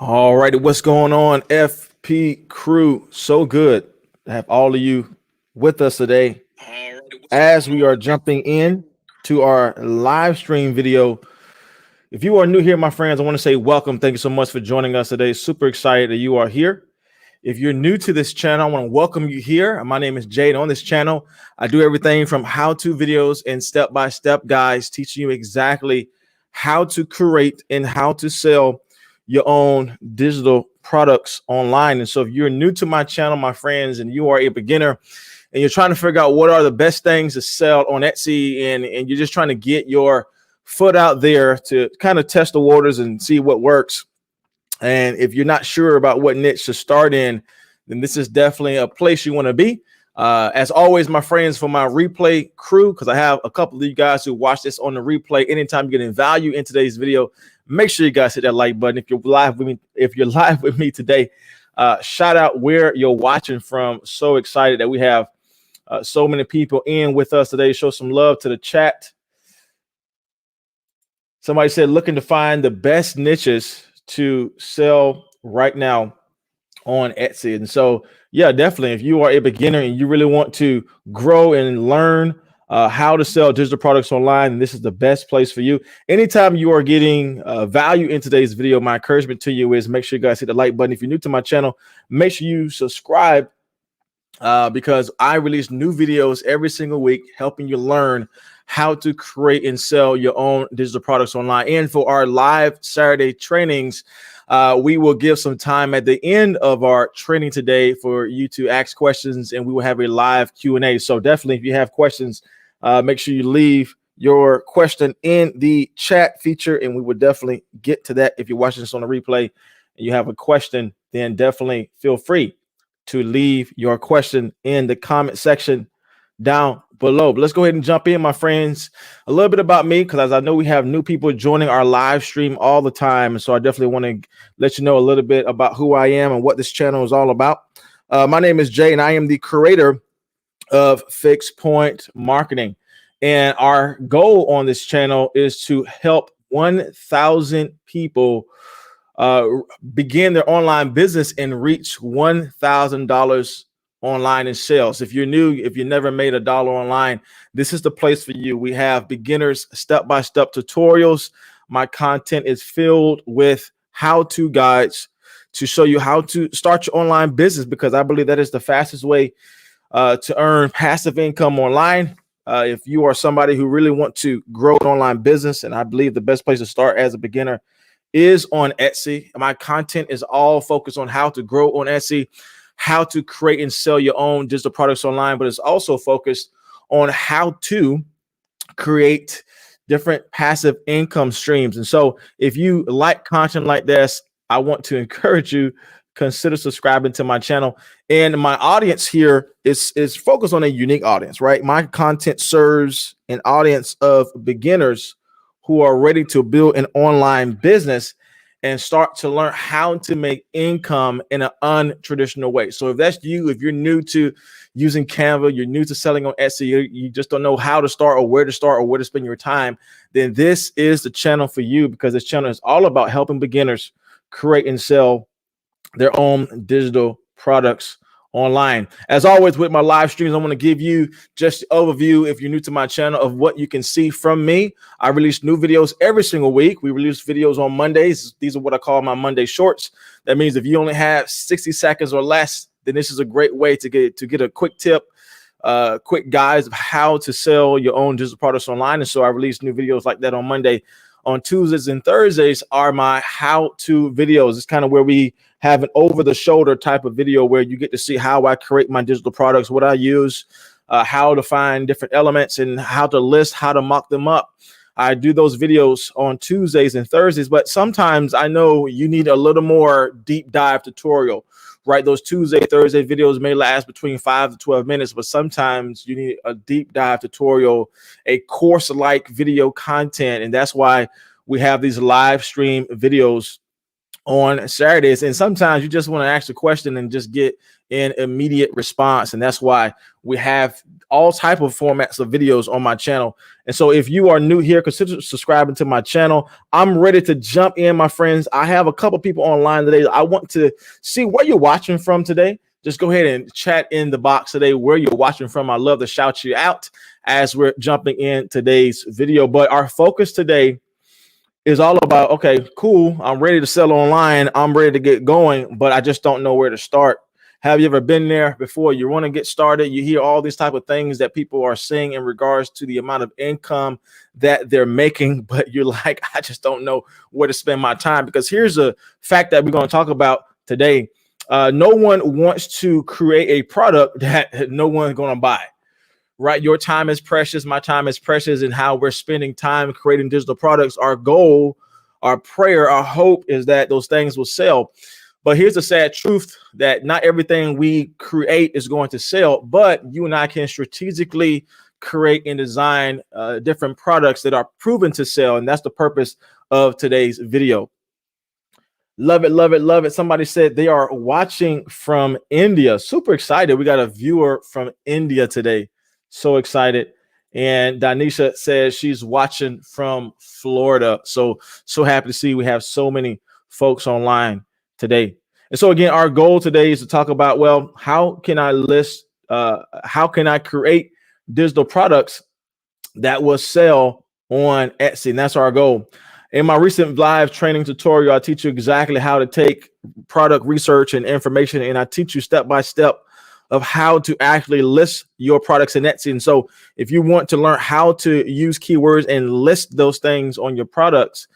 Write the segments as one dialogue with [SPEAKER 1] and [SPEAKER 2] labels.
[SPEAKER 1] All righty, what's going on, FP crew? So good to have all of you with us today as we are jumping in to our live stream video. If you are new here, my friends, I want to say welcome. Thank you so much for joining us today. Super excited that you are here. If you're new to this channel, I want to welcome you here. My name is Jade. On this channel, I do everything from how-to videos and step-by-step guides teaching you exactly how to create and how to sell your own digital products online. And so if you're new to my channel, my friends, and you are a beginner and you're trying to figure out what are the best things to sell on Etsy, and you're just trying to get your foot out there to kind of test the waters and see what works. And if you're not sure about what niche to start in, then this is definitely a place you want to be. As always, my friends, for my replay crew, because I have a couple of you guys who watch this on the replay, anytime you're getting value in today's video, make sure you guys hit that like button. If you're live with me today, shout out where you're watching from. So excited that we have so many people in with us today. Show some love to the chat. Somebody said looking to find the best niches to sell right now on Etsy. And so, yeah, definitely, if you are a beginner and you really want to grow and learn how to sell digital products online, this is the best place for you. Anytime you are getting value in today's video, my encouragement to you is make sure you guys hit the like button. If you're new to my channel, make sure you subscribe because I release new videos every single week, helping you learn how to create and sell your own digital products online. And for our live Saturday trainings, we will give some time at the end of our training today for you to ask questions, and we will have a live Q&A. So definitely, if you have questions, make sure you leave your question in the chat feature, and we will definitely get to that. If you're watching this on the replay and you have a question, then definitely feel free to leave your question in the comment section down below. But let's go ahead and jump in, my friends. A little bit about me, because as I know we have new people joining our live stream all the time, and so I definitely want to let you know a little bit about who I am and what this channel is all about. My name is Jay, and I am the creator of Fixed Point Marketing, and our goal on this channel is to help 1,000 people begin their online business and reach $1,000 online in sales. If you're new, if you never made a dollar online, this is the place for you. We have beginners step-by-step tutorials. My content is filled with how-to guides to show you how to start your online business, because I believe that is the fastest way to earn passive income online. If you are somebody who really want to grow an online business, and I believe the best place to start as a beginner is on Etsy. My content is all focused on how to grow on Etsy, how to create and sell your own digital products online, but it's also focused on how to create different passive income streams. And so if you like content like this, I want to encourage you, consider subscribing to my channel. And my audience here is focused on a unique audience, right? My content serves an audience of beginners who are ready to build an online business and start to learn how to make income in an untraditional way. So if that's you, if you're new to using Canva, you're new to selling on Etsy, you just don't know how to start or where to spend your time, then this is the channel for you, because this channel is all about helping beginners create and sell their own digital products online. As always, with my live streams, I want to give you just the overview, if you're new to my channel, of what you can see from me. I release new videos every single week. We release videos on Mondays. These are what I call my Monday shorts. That means if you only have 60 seconds or less, then this is a great way to get a quick tip, quick guides of how to sell your own digital products online. And so I release new videos like that on Monday. On Tuesdays and Thursdays are my how-to videos. It's kind of where we have an over-the-shoulder type of video where you get to see how I create my digital products, what I use, how to find different elements, and how to list, how to mock them up. I do those videos on Tuesdays and Thursdays, but sometimes I know you need a little more deep dive tutorial, right? Those Tuesday, Thursday videos may last between 5 to 12 minutes, but sometimes you need a deep dive tutorial, a course-like video content, and that's why we have these live stream videos on Saturdays. And sometimes you just want to ask a question and just get an immediate response. And that's why we have all type of formats of videos on my channel. And so if you are new here, consider subscribing to my channel. I'm ready to jump in, my friends. I have a couple people online today. I want to see where you're watching from today. Just go ahead and chat in the box today where you're watching from. I love to shout you out as we're jumping in today's video. But our focus today is all about, okay, cool, I'm ready to sell online. I'm ready to get going, but I just don't know where to start. Have you ever been there before? You want to get started. You hear all these type of things that people are saying in regards to the amount of income that they're making, but you're like, I just don't know where to spend my time. Because here's a fact that we're going to talk about today. No one wants to create a product that no one's going to buy, right? Your time is precious. My time is precious. And how we're spending time creating digital products. Our goal, our prayer, our hope is that those things will sell. But here's the sad truth, that not everything we create is going to sell, but you and I can strategically create and design different products that are proven to sell. And that's the purpose of today's video. Love it, love it, love it. Somebody said they are watching from India. Super excited. We got a viewer from India today. So excited. And Danisha says she's watching from Florida. So happy to see we have so many folks online today. And so again, our goal today is to talk about, well, how can I how can I create digital products that will sell on Etsy? And that's our goal. In my recent live training tutorial, I teach you exactly how to take product research and information, and I teach you step by step of how to actually list your products in Etsy. And so if you want to learn how to use keywords and list those things on your products,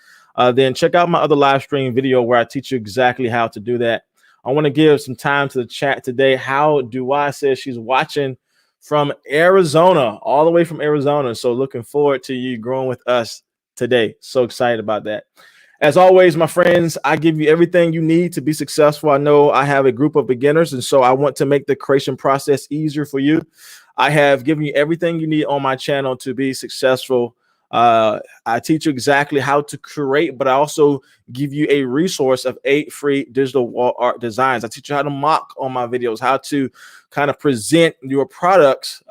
[SPEAKER 1] then check out my other live stream video where I teach you exactly how to do that. I want to give some time to the chat today. How do I says she's watching from Arizona, all the way from Arizona. So looking forward to you growing with us today. So excited about that. As always, my friends, I give you everything you need to be successful. I know I have a group of beginners, and so I want to make the creation process easier for you. I have given you everything you need on my channel to be successful. I teach you exactly how to create, but I also give you a resource of 8 free digital wall art designs. I teach you how to mock on my videos, how to kind of present your products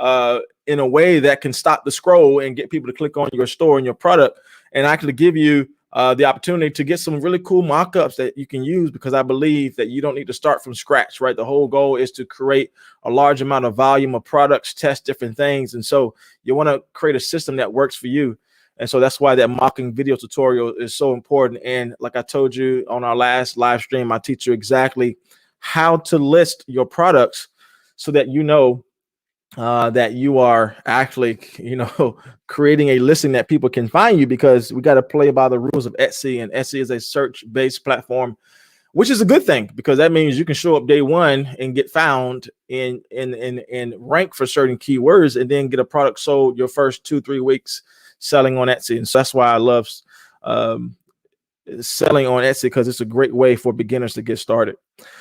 [SPEAKER 1] in a way that can stop the scroll and get people to click on your store and your product. And I can give you the opportunity to get some really cool mock-ups that you can use, because I believe that you don't need to start from scratch, right? The whole goal is to create a large amount of volume of products, test different things. And so you want to create a system that works for you. And so that's why that mocking video tutorial is so important. And like I told you on our last live stream, I teach you exactly how to list your products so that you know that you are actually, creating a listing that people can find you, because we got to play by the rules of Etsy. And Etsy is a search-based platform, which is a good thing, because that means you can show up day one and get found in rank for certain keywords, and then get a product sold your first 2-3 weeks selling on Etsy. And so that's why I love selling on Etsy, because it's a great way for beginners to get started.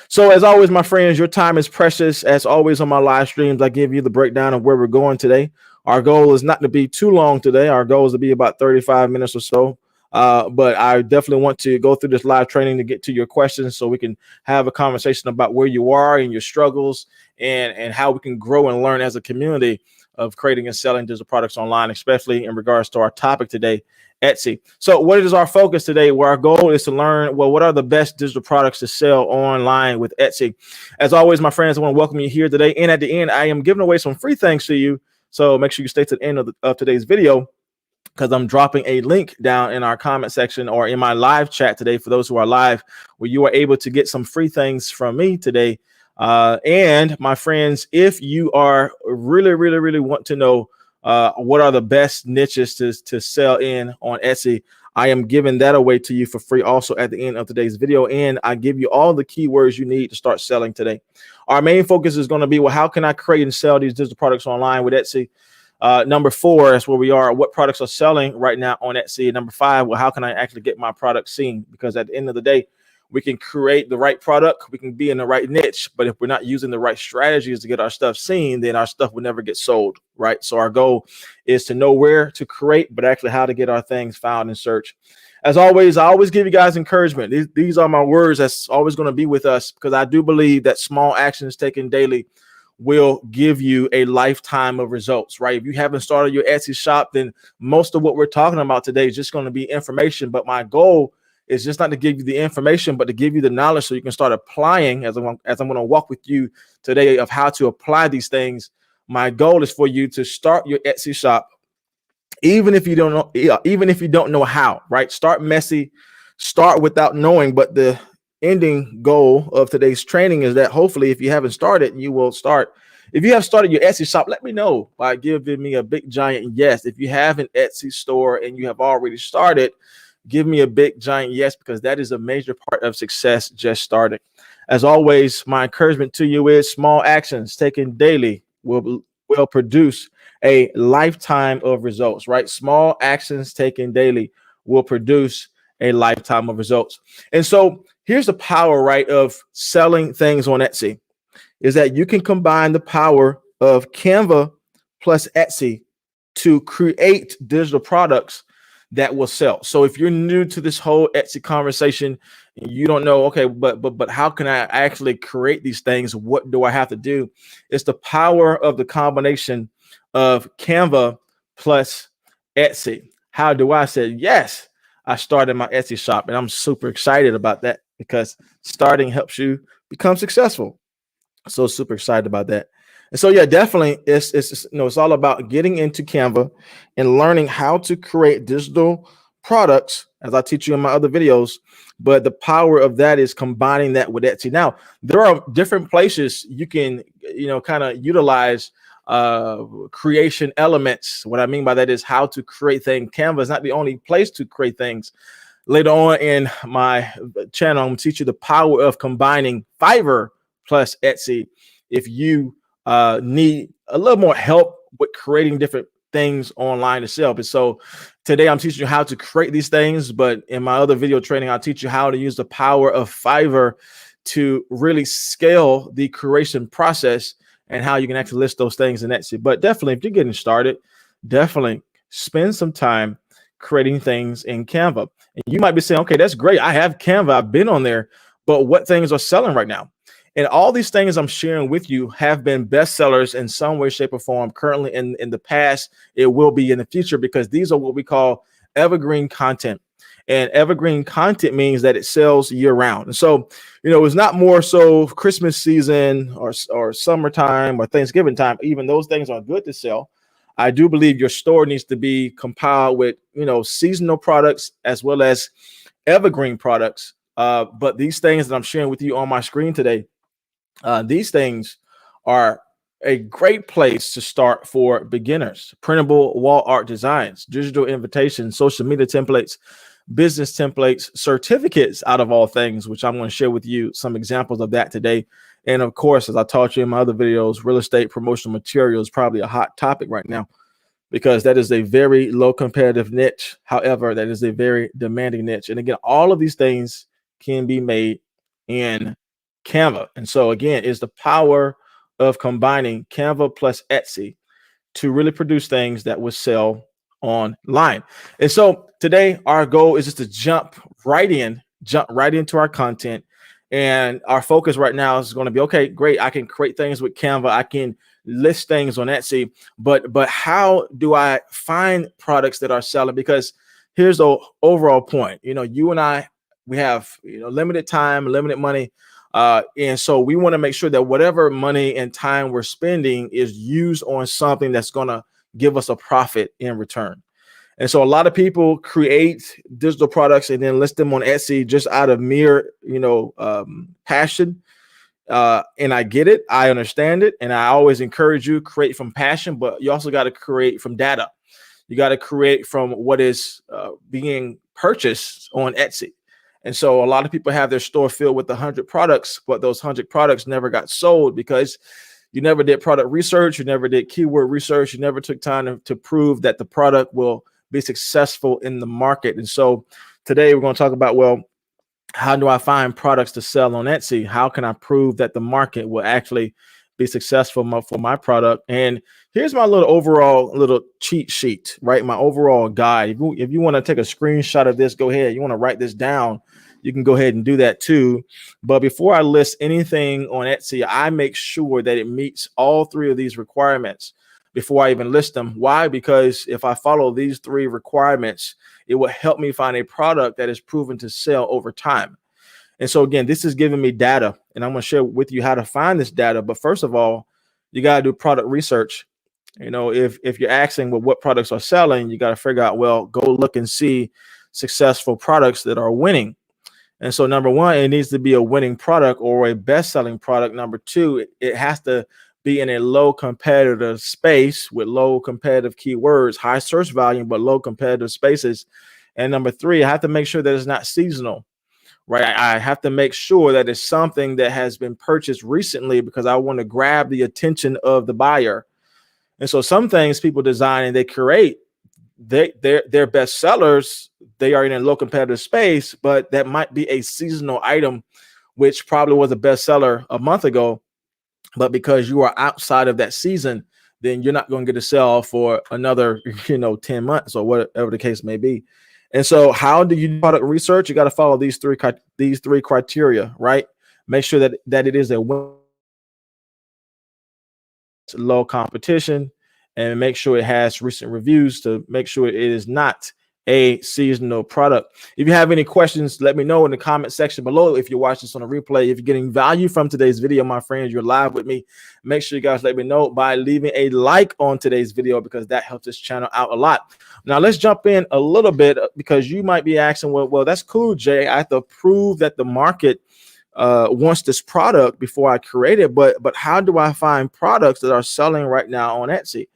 [SPEAKER 1] So as always, my friends, your time is precious. As always on my live streams, I give you the breakdown of where we're going today. Our goal is not to be too long today. Our goal is to be about 35 minutes or so. But I definitely want to go through this live training to get to your questions, so we can have a conversation about where you are and your struggles, and how we can grow and learn as a community of creating and selling digital products online, especially in regards to our topic today, Etsy. So what is our focus today? Where our goal is to learn, well, what are the best digital products to sell online with Etsy? As always, my friends, I want to welcome you here today. And at the end, I am giving away some free things to you. So make sure you stay to the end of today's video, because I'm dropping a link down in our comment section or in my live chat today for those who are live, where you are able to get some free things from me today. And my friends, if you are really want to know what are the best niches to sell in on Etsy, I am giving that away to you for free also at the end of today's video. And I give you all the keywords you need to start selling today. Our main focus is going to be, well, how can I create and sell these digital products online with Etsy? Number 4 is where we are. What products are selling right now on Etsy? Number 5, well, how can I actually get my product seen? Because at the end of the day, we can create the right product, we can be in the right niche, but if we're not using the right strategies to get our stuff seen, then our stuff will never get sold, right? So our goal is to know where to create, but actually how to get our things found in search. As always, I always give you guys encouragement. These are my words that's always going to be with us, because I do believe that small actions taken daily will give you a lifetime of results, right? If you haven't started your Etsy shop, then most of what we're talking about today is just going to be information. But my goal is just not to give you the information, but to give you the knowledge so you can start applying, as I'm going to walk with you today of how to apply these things. My goal is for you to start your Etsy shop, even if you don't know how, right? Start messy, start without knowing. But the ending goal of today's training is that hopefully, if you haven't started, you will start. If you have started your Etsy shop, let me know by giving me a big giant yes. If you have an Etsy store and you have already started, give me a big giant yes, because that is a major part of success just starting. As always, my encouragement to you is small actions taken daily will produce a lifetime of results, right? Small actions taken daily will produce a lifetime of results. And so here's the power, right, of selling things on Etsy, is that you can combine the power of Canva plus Etsy to create digital products that will sell. So if you're new to this whole Etsy conversation, you don't know, okay, but how can I actually create these things? What do I have to do? It's the power of the combination of Canva plus Etsy. How do I say yes? I started my Etsy shop, and I'm super excited about that, because starting helps you become successful. So super excited about that. And so, yeah, definitely it's all about getting into Canva and learning how to create digital products, as I teach you in my other videos. But the power of that is combining that with Etsy. Now, there are different places you can, kind of utilize creation elements. What I mean by that is how to create things. Canva is not the only place to create things. Later on in my channel, I'm going to teach you the power of combining Fiverr plus Etsy if you need a little more help with creating different things online to sell. And so today I'm teaching you how to create these things, but in my other video training, I'll teach you how to use the power of Fiverr to really scale the creation process and how you can actually list those things in Etsy. But definitely, if you're getting started, definitely spend some time creating things in Canva. And you might be saying, okay, that's great. I have Canva. I've been on there, but what things are selling right now? And all these things I'm sharing with you have been bestsellers in some way, shape, or form currently, in the past. It will be in the future, because these are what we call evergreen content. And evergreen content means that it sells year round. And so, it's not more so Christmas season or summertime or Thanksgiving time. Even those things are good to sell. I do believe your store needs to be compiled with, seasonal products as well as evergreen products. But these things that I'm sharing with you on my screen today, these things are a great place to start for beginners. Printable wall art designs, digital invitations, social media templates, business templates, certificates, out of all things, which I'm going to share with you some examples of that today. And of course, as I taught you in my other videos, real estate promotional material is probably a hot topic right now, because that is a very low competitive niche. However, that is a very demanding niche. And again, all of these things can be made in Canva. And so again, it's the power of combining Canva plus Etsy to really produce things that will sell online. And so today our goal is just to jump right into our content. And our focus right now is going to be, okay, great, I can create things with Canva, I can list things on Etsy, but how do I find products that are selling? Because here's the overall point. You and I, we have limited time, limited money. And so we want to make sure that whatever money and time we're spending is used on something that's going to give us a profit in return. And so a lot of people create digital products and then list them on Etsy just out of mere, passion. And I get it. I understand it. And I always encourage you, create from passion, but you also got to create from data. You got to create from what is being purchased on Etsy. And so a lot of people have their store filled with 100 products, but those 100 products never got sold because you never did product research. You never did keyword research. You never took time to prove that the product will be successful in the market. And so today we're going to talk about, well, how do I find products to sell on Etsy? How can I prove that the market will actually be successful for my product? And here's my little cheat sheet, right? My overall guide. If you want to take a screenshot of this, go ahead. You want to write this down. you can go ahead and do that too. But before I list anything on Etsy, I make sure that it meets all three of these requirements before I even list them. Why? Because if I follow these three requirements, it will help me find a product that is proven to sell over time. And so again, this is giving me data, and I'm going to share with you how to find this data. But first of all, you got to do product research. If you're asking, well, what products are selling, you got to figure out, well, go look and see successful products that are winning. And so number one, it needs to be a winning product or a best-selling product. Number two, it has to be in a low competitive space with low competitive keywords, high search volume, but low competitive spaces. And number three, I have to make sure that it's not seasonal. Right. I have to make sure that it's something that has been purchased recently because I want to grab the attention of the buyer. And so some things people design and they create, they're best sellers. They are in a low competitive space, but that might be a seasonal item, which probably was a bestseller a month ago. But because you are outside of that season, then you're not going to get a sell for another, 10 months or whatever the case may be. And so how do you do product research? You got to follow these three criteria, right? Make sure that it is a low competition, and make sure it has recent reviews to make sure it is not a seasonal product. If you have any questions, let me know in the comment section below. If you watch this on a replay, if you're getting value from today's video, my friends, you're live with me. Make sure you guys let me know by leaving a like on today's video, because that helps this channel out a lot. Now let's jump in a little bit, because you might be asking, well, that's cool, Jay. I have to prove that the market wants this product before I create it. But how do I find products that are selling right now on Etsy?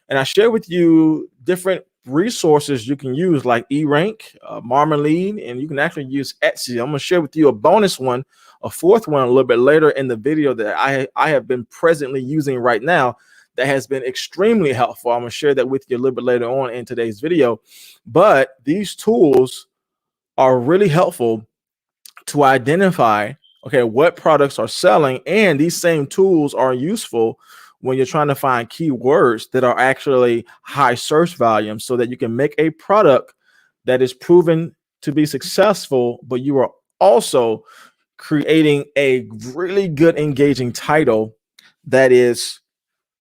[SPEAKER 1] And I share with you different resources you can use, like eRank, Marmalade, and you can actually use Etsy. I'm going to share with you a bonus one, a fourth one, a little bit later in the video that I have been presently using right now that has been extremely helpful. I'm going to share that with you a little bit later on in today's video. But these tools are really helpful to identify, okay, what products are selling, and these same tools are useful when you're trying to find keywords that are actually high search volume, so that you can make a product that is proven to be successful, but you are also creating a really good engaging title that is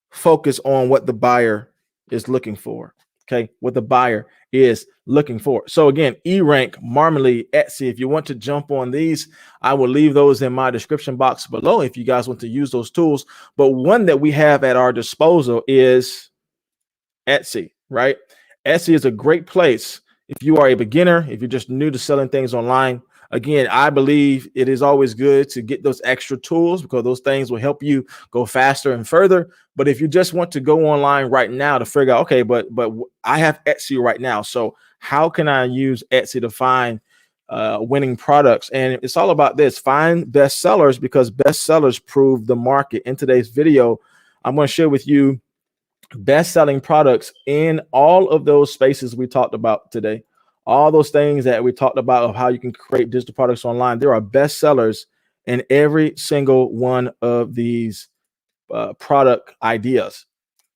[SPEAKER 1] focused on what the buyer is looking for. Okay, what the buyer is looking for. So again, eRank, Marmalade, Etsy. If you want to jump on these, I will leave those in my description box below if you guys want to use those tools. But one that we have at our disposal is Etsy, right? Etsy is a great place if you are a beginner, if you're just new to selling things online. Again, I believe it is always good to get those extra tools, because those things will help you go faster and further. But if you just want to go online right now to figure out, okay, but I have Etsy right now, so how can I use Etsy to find winning products? And it's all about this: find best sellers, because best sellers prove the market. In today's video, I'm going to share with you best-selling products in all of those spaces we talked about today. All those things that we talked about of how you can create digital products online, there are best sellers in every single one of these product ideas.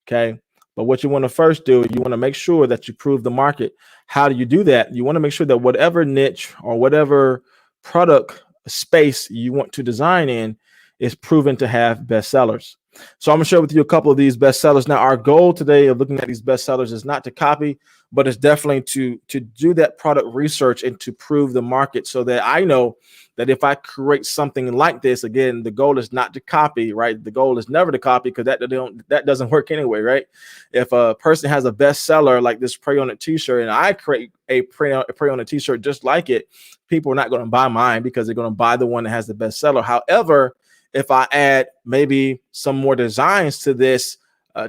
[SPEAKER 1] Okay. But what you want to first do, you want to make sure that you prove the market. How do you do that? You want to make sure that whatever niche or whatever product space you want to design in is proven to have best sellers. So I'm going to share with you a couple of these best sellers. Now, our goal today of looking at these best sellers is not to copy, but it's definitely to do that product research and to prove the market, so that I know that if I create something like this, again, the goal is not to copy, right? The goal is never to copy, because that doesn't work anyway, right? If a person has a bestseller like this Pray On It t-shirt, and I create a Pray On It t-shirt just like it, people are not going to buy mine, because they're going to buy the one that has the bestseller. However, if I add maybe some more designs to this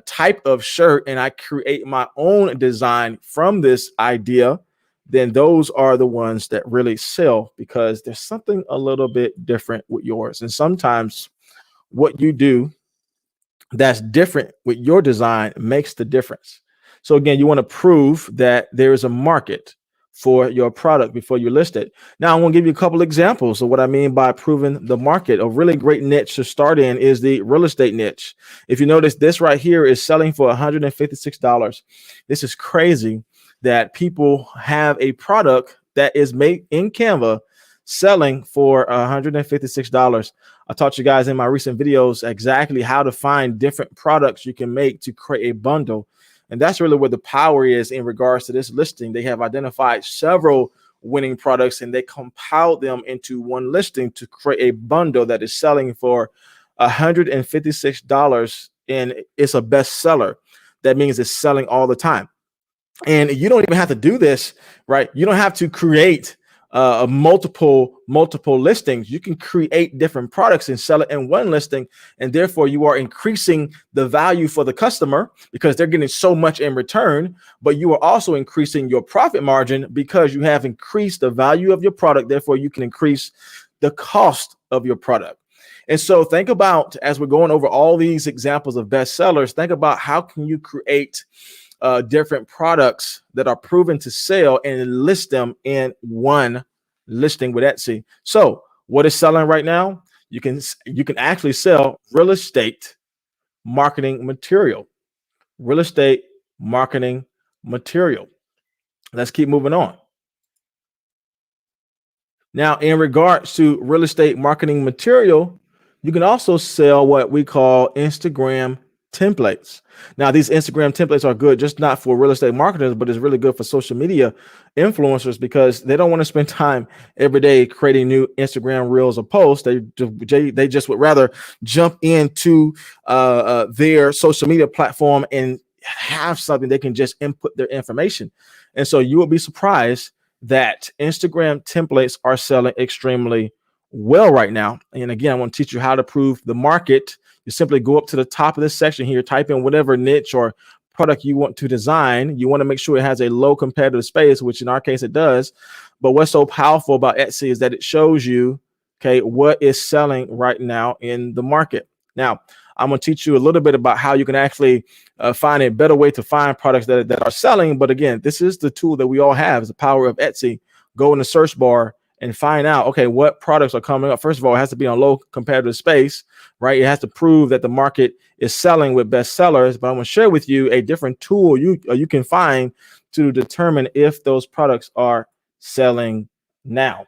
[SPEAKER 1] type of shirt, and I create my own design from this idea, then those are the ones that really sell, because there's something a little bit different with yours. And sometimes what you do that's different with your design makes the difference. So again, you want to prove that there is a market for your product before you list it. Now, I'm going to give you a couple examples of what I mean by proving the market. A really great niche to start in is the real estate niche. If you notice, this right here is selling for $156. This is crazy that people have a product that is made in Canva selling for $156. I taught you guys in my recent videos exactly how to find different products you can make to create a bundle. And that's really where the power is in regards to this listing. They have identified several winning products and they compiled them into one listing to create a bundle that is selling for $156, and it's a bestseller. That means it's selling all the time. And you don't even have to do this, right? You don't have to create multiple listings. You can create different products and sell it in one listing, and therefore you are increasing the value for the customer because they're getting so much in return, but you are also increasing your profit margin because you have increased the value of your product. Therefore you can increase the cost of your product. And so think about, as we're going over all these examples of bestsellers, think about how can you create different products that are proven to sell and list them in one listing with Etsy. So what is selling right now? You can actually sell real estate marketing material. Real estate marketing material. Let's keep moving on. Now, in regards to real estate marketing material, you can also sell what we call Instagram templates. Now, these Instagram templates are good, just not for real estate marketers, but it's really good for social media influencers because they don't want to spend time every day creating new Instagram reels or posts. They just would rather jump into their social media platform and have something they can just input their information. And so you will be surprised that Instagram templates are selling extremely well right now. And again, I want to teach you how to prove the market. You simply go up to the top of this section here, type in whatever niche or product you want to design. You want to make sure it has a low competitive space, which in our case it does. But what's so powerful about Etsy is that it shows you, okay, what is selling right now in the market. Now, I'm going to teach you a little bit about how you can actually find a better way to find products that are selling. But again, this is the tool that we all have, is the power of Etsy. Go in the search bar and find out, okay, what products are coming up. First of all, it has to be on low competitive space, right? It has to prove that the market is selling with bestsellers. But I'm going to share with you a different tool you can find to determine if those products are selling now.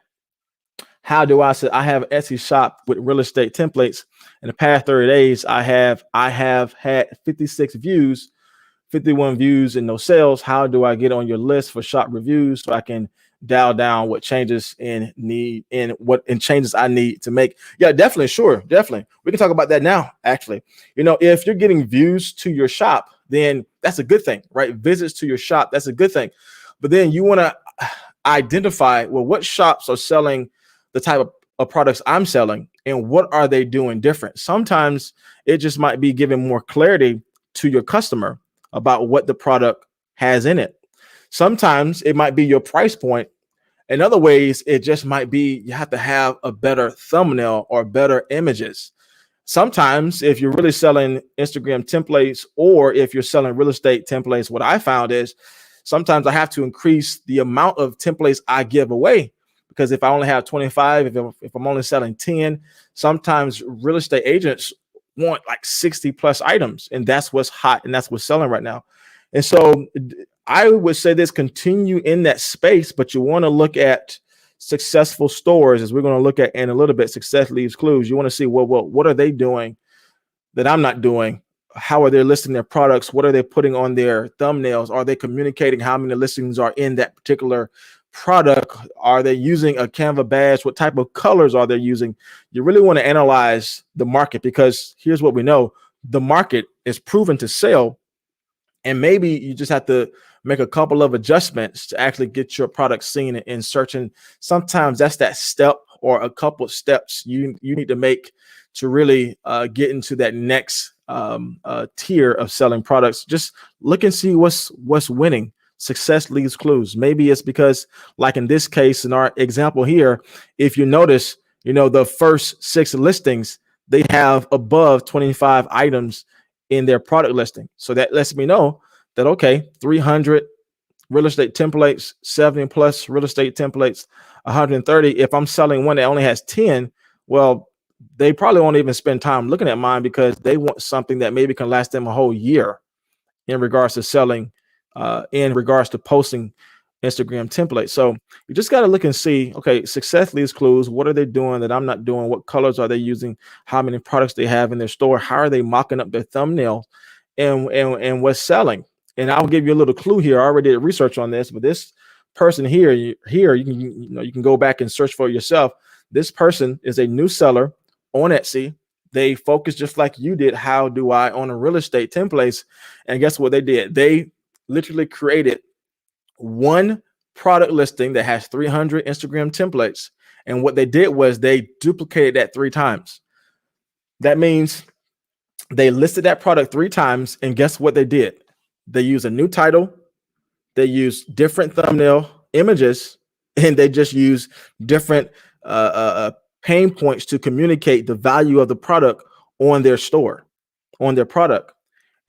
[SPEAKER 1] How do I say I have an Etsy shop with real estate templates? In the past 30 days, I have had 56 views, 51 views, and no sales. How do I get on your list for shop reviews so I can dial down what changes changes I need to make? Yeah, definitely. Sure. Definitely. We can talk about that now. Actually, if you're getting views to your shop, then that's a good thing, right? Visits to your shop, that's a good thing. But then you want to identify, well, what shops are selling the type of products I'm selling and what are they doing different? Sometimes it just might be giving more clarity to your customer about what the product has in it. Sometimes it might be your price point. In other ways, it just might be you have to have a better thumbnail or better images. Sometimes if you're really selling Instagram templates or if you're selling real estate templates, what I found is sometimes I have to increase the amount of templates I give away. Because if I only have 25, if I'm only selling 10, sometimes real estate agents want like 60 plus items, and that's what's hot and that's what's selling right now. And so I would say this, continue in that space, but you want to look at successful stores, as we're going to look at in a little bit. Success leaves clues. You want to see what are they doing that I'm not doing? How are they listing their products? What are they putting on their thumbnails? Are they communicating how many listings are in that particular product? Are they using a Canva badge? What type of colors are they using? You really want to analyze the market, because here's what we know: the market is proven to sell, and maybe you just have to make a couple of adjustments to actually get your product seen in search. And sometimes that's that step or a couple of steps you need to make to really get into that next tier of selling products. Just look and see what's winning. Success leaves clues. Maybe it's because, like in this case, in our example here, if you notice, the first 6 listings, they have above 25 items in their product listing. So that lets me know that, okay, 300 real estate templates, 70 plus real estate templates, 130. If I'm selling one that only has 10, well, they probably won't even spend time looking at mine because they want something that maybe can last them a whole year in regards to selling, in regards to posting Instagram template. So you just got to look and see, okay, success leads clues. What are they doing that I'm not doing? What colors are they using? How many products they have in their store? How are they mocking up their thumbnails? And what's selling? And I'll give you a little clue here. I already did research on this, but this person here, you can go back and search for it yourself. This person is a new seller on Etsy. They focus just like you did. How do I on a real estate templates? And guess what they did? They literally created one product listing that has 300 Instagram templates. And what they did was they duplicated that 3 times. That means they listed that product 3 times. And guess what they did? They use a new title. They use different thumbnail images, and they just use different pain points to communicate the value of the product on their store, on their product.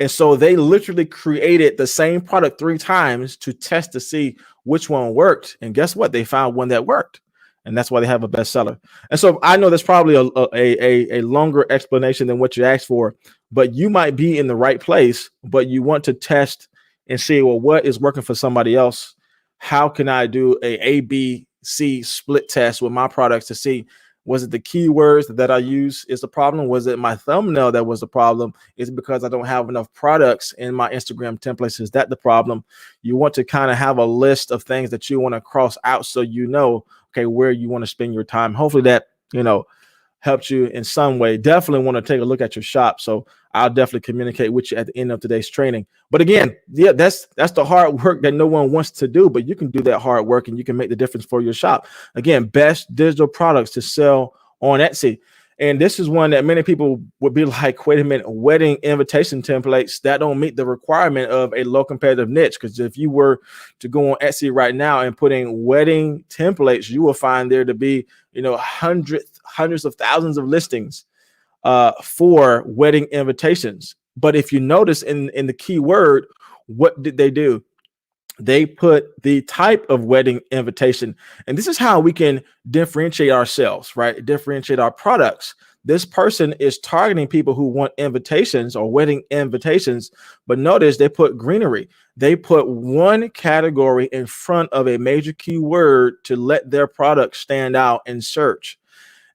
[SPEAKER 1] And so they literally created the same product 3 times to test to see which one worked. And guess what? They found one that worked. And that's why they have a bestseller. And so I know there's probably a longer explanation than what you asked for, but you might be in the right place, but you want to test and see, well, what is working for somebody else? How can I do a B, C split test with my products to see, was it the keywords that I use is the problem? Was it my thumbnail that was the problem? Is it because I don't have enough products in my Instagram templates? Is that the problem? You want to kind of have a list of things that you want to cross out so you know, okay, where you want to spend your time. Hopefully that, helps you in some way. Definitely want to take a look at your shop. So I'll definitely communicate with you at the end of today's training. But again, yeah, that's the hard work that no one wants to do, but you can do that hard work and you can make the difference for your shop. Again, best digital products to sell on Etsy. And this is one that many people would be like, wait a minute, wedding invitation templates that don't meet the requirement of a low competitive niche. Because if you were to go on Etsy right now and put in wedding templates, you will find there to be, hundreds of thousands of listings for wedding invitations. But if you notice in the keyword, what did they do? They put the type of wedding invitation. And this is how we can differentiate ourselves, right? Differentiate our products. This person is targeting people who want invitations or wedding invitations, but notice they put greenery. They put one category in front of a major keyword to let their product stand out in search.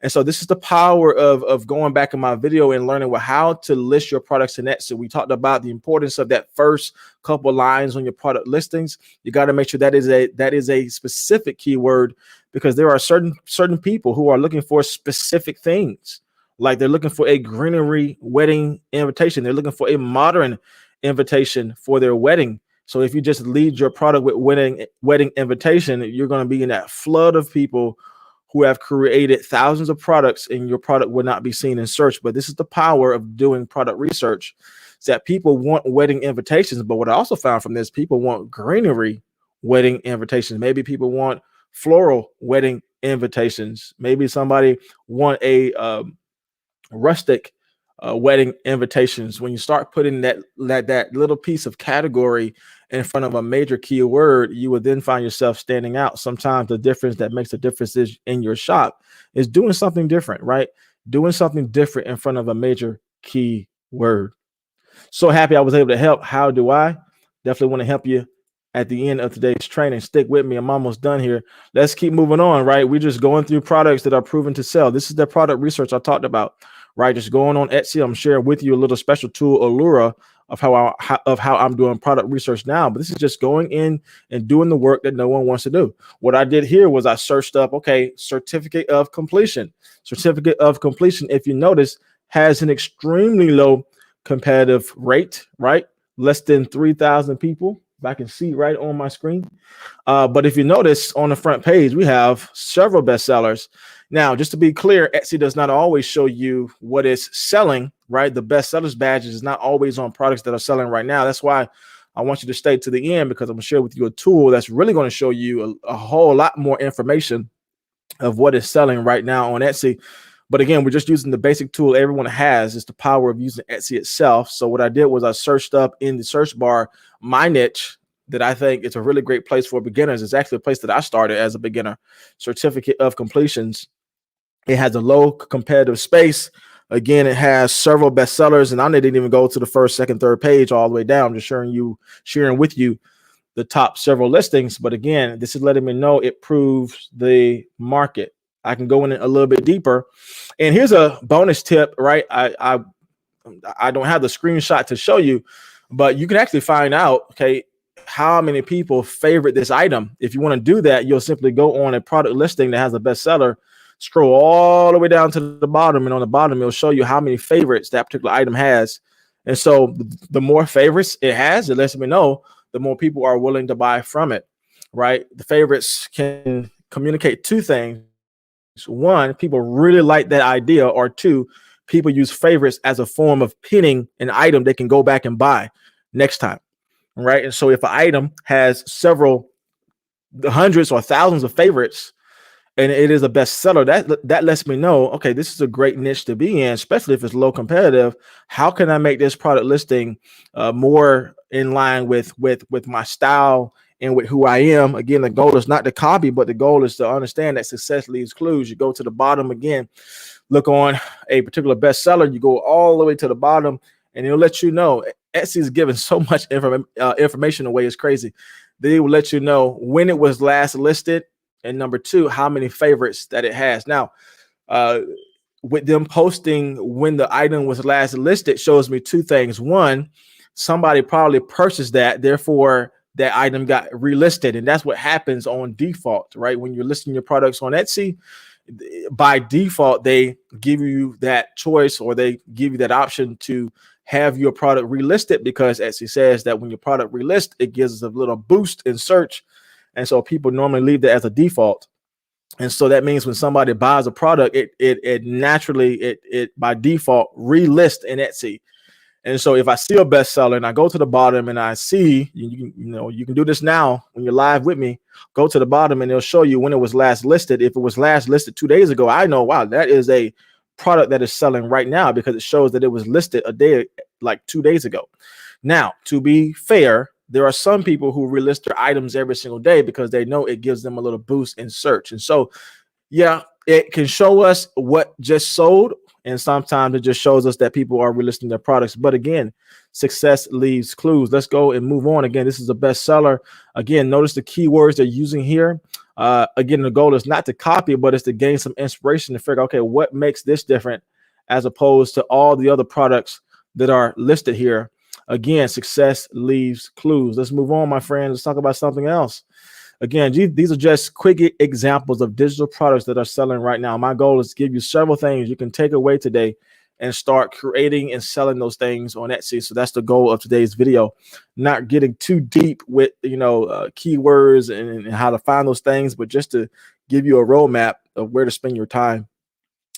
[SPEAKER 1] And so this is the power of going back in my video and learning how to list your products in Etsy. We talked about the importance of that first couple of lines on your product listings. You got to make sure that is a specific keyword, because there are certain people who are looking for specific things. Like they're looking for a greenery wedding invitation. They're looking for a modern invitation for their wedding. So if you just lead your product with wedding invitation, you're going to be in that flood of people who have created thousands of products, and your product will not be seen in search. But this is the power of doing product research, is that people want wedding invitations. But what I also found from this, people want greenery wedding invitations. Maybe people want floral wedding invitations. Maybe somebody want a rustic wedding invitations. When you start putting that little piece of category in front of a major keyword, you will then find yourself standing out. Sometimes the difference that makes a difference is in your shop is doing something different, right? Doing something different in front of a major keyword. So happy I was able to help. How do I? Definitely want to help you at the end of today's training. Stick with me. I'm almost done here. Let's keep moving on, right? We're just going through products that are proven to sell. This is the product research I talked about, right? Just going on Etsy. I'm sharing with you a little special tool, Allura, of how I'm doing product research now. But this is just going in and doing the work that no one wants to do. What I did here was I searched up, okay, certificate of completion. Certificate of completion, if you notice, has an extremely low competitive rate, right? Less than 3,000 people. If I can see right on my screen. But if you notice on the front page, we have several bestsellers. Now, just to be clear, Etsy does not always show you what is selling, right? The bestsellers badge is not always on products that are selling right now. That's why I want you to stay to the end, because I'm going to share with you a tool that's really going to show you a whole lot more information of what is selling right now on Etsy. But again, we're just using the basic tool everyone has. It's the power of using Etsy itself. So what I did was I searched up in the search bar my niche that I think is a really great place for beginners. It's actually a place that I started as a beginner. Certificate of completions. It has a low competitive space. Again, it has several bestsellers, and I didn't even go to the first, second, third page all the way down. I'm just sharing with you the top several listings. But again, this is letting me know it proves the market. I can go in a little bit deeper. And here's a bonus tip, right? I don't have the screenshot to show you, but you can actually find out, okay, how many people favorite this item. If you want to do that, you'll simply go on a product listing that has a bestseller, scroll all the way down to the bottom, and on the bottom, it'll show you how many favorites that particular item has. And so the more favorites it has, it lets me know the more people are willing to buy from it, right? The favorites can communicate two things. One, people really like that idea, or two, people use favorites as a form of pinning an item they can go back and buy next time, right? And so if an item has several hundreds or thousands of favorites and it is a bestseller, that lets me know, okay, this is a great niche to be in, especially if it's low competitive. How can I make this product listing more in line with my style and with who I am? Again, the goal is not to copy, but the goal is to understand that success leaves clues. You go to the bottom again, look on a particular bestseller, you go all the way to the bottom, and it'll let you know. Etsy is giving so much information away. It's crazy. They will let you know when it was last listed, and number two, how many favorites that it has. Now, with them posting when the item was last listed shows me two things. One, somebody probably purchased that, therefore that item got relisted, and that's what happens on default, right? When you're listing your products on Etsy, by default, they give you that choice, or they give you that option to have your product relisted, because Etsy says that when your product relist, it gives us a little boost in search. And so people normally leave that as a default. And so that means when somebody buys a product, it naturally by default relists in Etsy. And so if I see a bestseller and I go to the bottom and I see, you can do this now when you're live with me, go to the bottom and it'll show you when it was last listed. If it was last listed 2 days ago, I know, wow, that is a product that is selling right now, because it shows that it was listed a day, like 2 days ago. Now, to be fair, there are some people who relist their items every single day because they know it gives them a little boost in search. And so, yeah, it can show us what just sold, and sometimes it just shows us that people are relisting their products. But again, success leaves clues. Let's go and move on. Again, this is a bestseller. Again, notice the keywords they're using here. Again, the goal is not to copy, but it's to gain some inspiration to figure out, okay, what makes this different as opposed to all the other products that are listed here. Again, success leaves clues. Let's move on, my friends. Let's talk about something else. Again, these are just quick examples of digital products that are selling right now. My goal is to give you several things you can take away today and start creating and selling those things on Etsy. So that's the goal of today's video. Not getting too deep with keywords and how to find those things, but just to give you a roadmap of where to spend your time.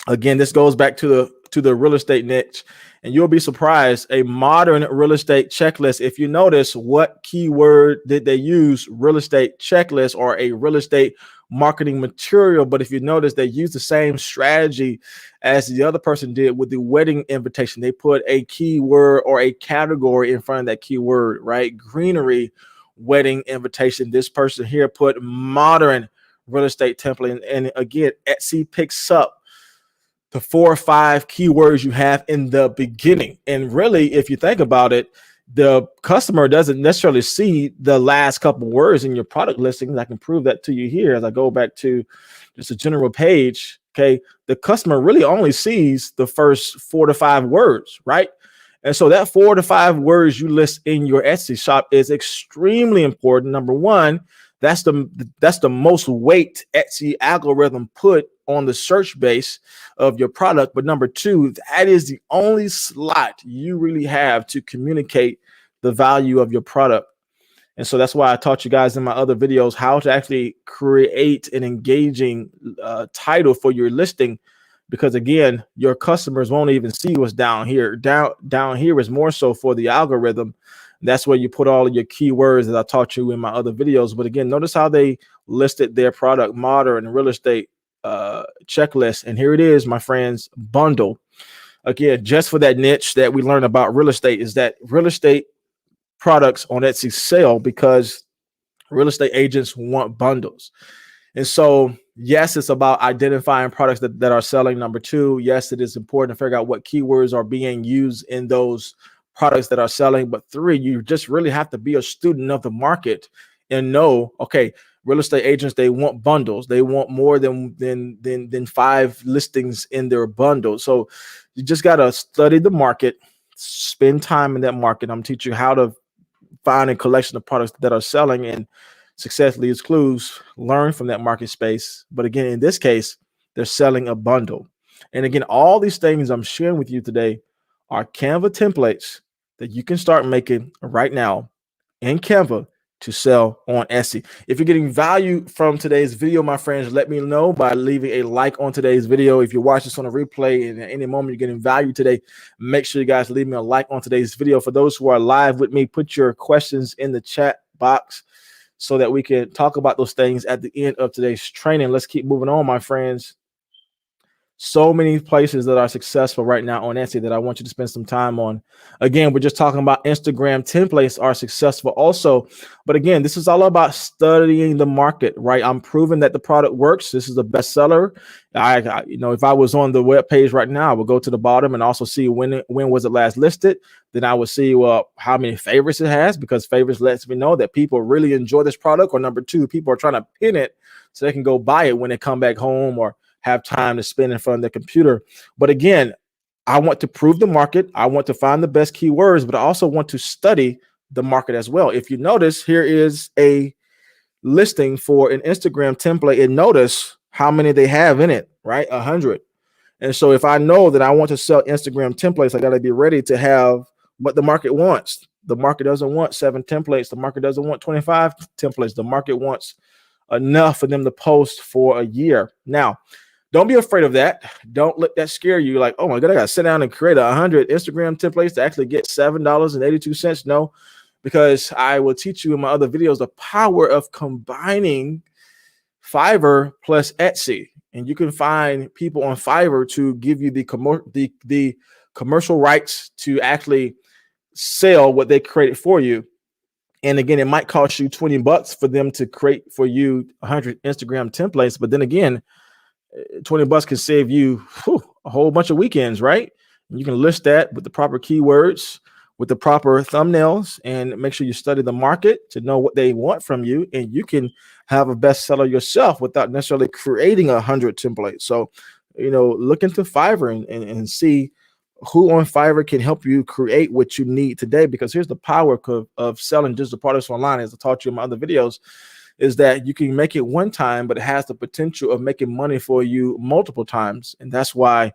[SPEAKER 1] Again, this goes back to the real estate niche, and you'll be surprised. A modern real estate checklist. If you notice, what keyword did they use? Real estate checklist, or a real estate marketing material. But if you notice, they use the same strategy as the other person did with the wedding invitation. They put a keyword or a category in front of that keyword, right? Greenery, wedding invitation. This person here put modern real estate template. And again, Etsy picks up the 4 or 5 keywords you have in the beginning. And really, if you think about it, the customer doesn't necessarily see the last couple words in your product listings. I can prove that to you here as I go back to just a general page. Okay, the customer really only sees the first 4 to 5 words, right? And so that 4 to 5 words you list in your Etsy shop is extremely important. Number one, that's the most weight Etsy algorithm put on the search base of your product. But number two, that is the only slot you really have to communicate the value of your product. And so that's why I taught you guys in my other videos how to actually create an engaging title for your listing, because again, your customers won't even see what's down here. Down here is more so for the algorithm. That's where you put all of your keywords that I taught you in my other videos. But again, notice how they listed their product, modern real estate checklist. And here it is, my friends, bundle. Again, just for that niche that we learned about real estate, is that real estate products on Etsy sell because real estate agents want bundles. And so, yes, it's about identifying products that are selling. Number two, yes, it is important to figure out what keywords are being used in those products that are selling. But three, you just really have to be a student of the market and know, okay, real estate agents, they want bundles. They want more than 5 listings in their bundle. So you just got to study the market, spend time in that market. I'm teaching you how to find a collection of products that are selling, and success leaves clues. Learn from that market space. But again, in this case, they're selling a bundle. And again, all these things I'm sharing with you today are Canva templates that you can start making right now in Canva to sell on Etsy. If you're getting value from today's video, my friends, let me know by leaving a like on today's video. If you watch this on a replay and at any moment you're getting value today, make sure you guys leave me a like on today's video. For those who are live with me, put your questions in the chat box so that we can talk about those things at the end of today's training. Let's keep moving on, my friends. So many places that are successful right now on Etsy that I want you to spend some time on. Again, we're just talking about Instagram templates are successful also. But again, this is all about studying the market, right? I'm proving that the product works. This is a bestseller. If I was on the web page right now, I would go to the bottom and also see when was it last listed. Then I would see how many favorites it has, because favorites lets me know that people really enjoy this product. Or number two, people are trying to pin it so they can go buy it when they come back home or have time to spend in front of the computer. But again, I want to prove the market. I want to find the best keywords, but I also want to study the market as well. If you notice, here is a listing for an Instagram template, and notice how many they have in it, right? 100. And so if I know that I want to sell Instagram templates, I got to be ready to have what the market wants. The market doesn't want 7 templates. The market doesn't want 25 templates. The market wants enough for them to post for a year. Now, don't be afraid of that. Don't let that scare you. Like, oh my God, I got to sit down and create 100 Instagram templates to actually get $7.82. No, because I will teach you in my other videos the power of combining Fiverr plus Etsy. And you can find people on Fiverr to give you the commercial rights to actually sell what they created for you. And again, it might cost you $20 for them to create for you 100 Instagram templates. But then again, $20 can save you a whole bunch of weekends, right? And you can list that with the proper keywords, with the proper thumbnails, and make sure you study the market to know what they want from you. And you can have a bestseller yourself without necessarily creating 100 templates. So, look into Fiverr and see who on Fiverr can help you create what you need today. Because here's the power of selling digital products online, as I taught you in my other videos, is that you can make it one time, but it has the potential of making money for you multiple times. And that's why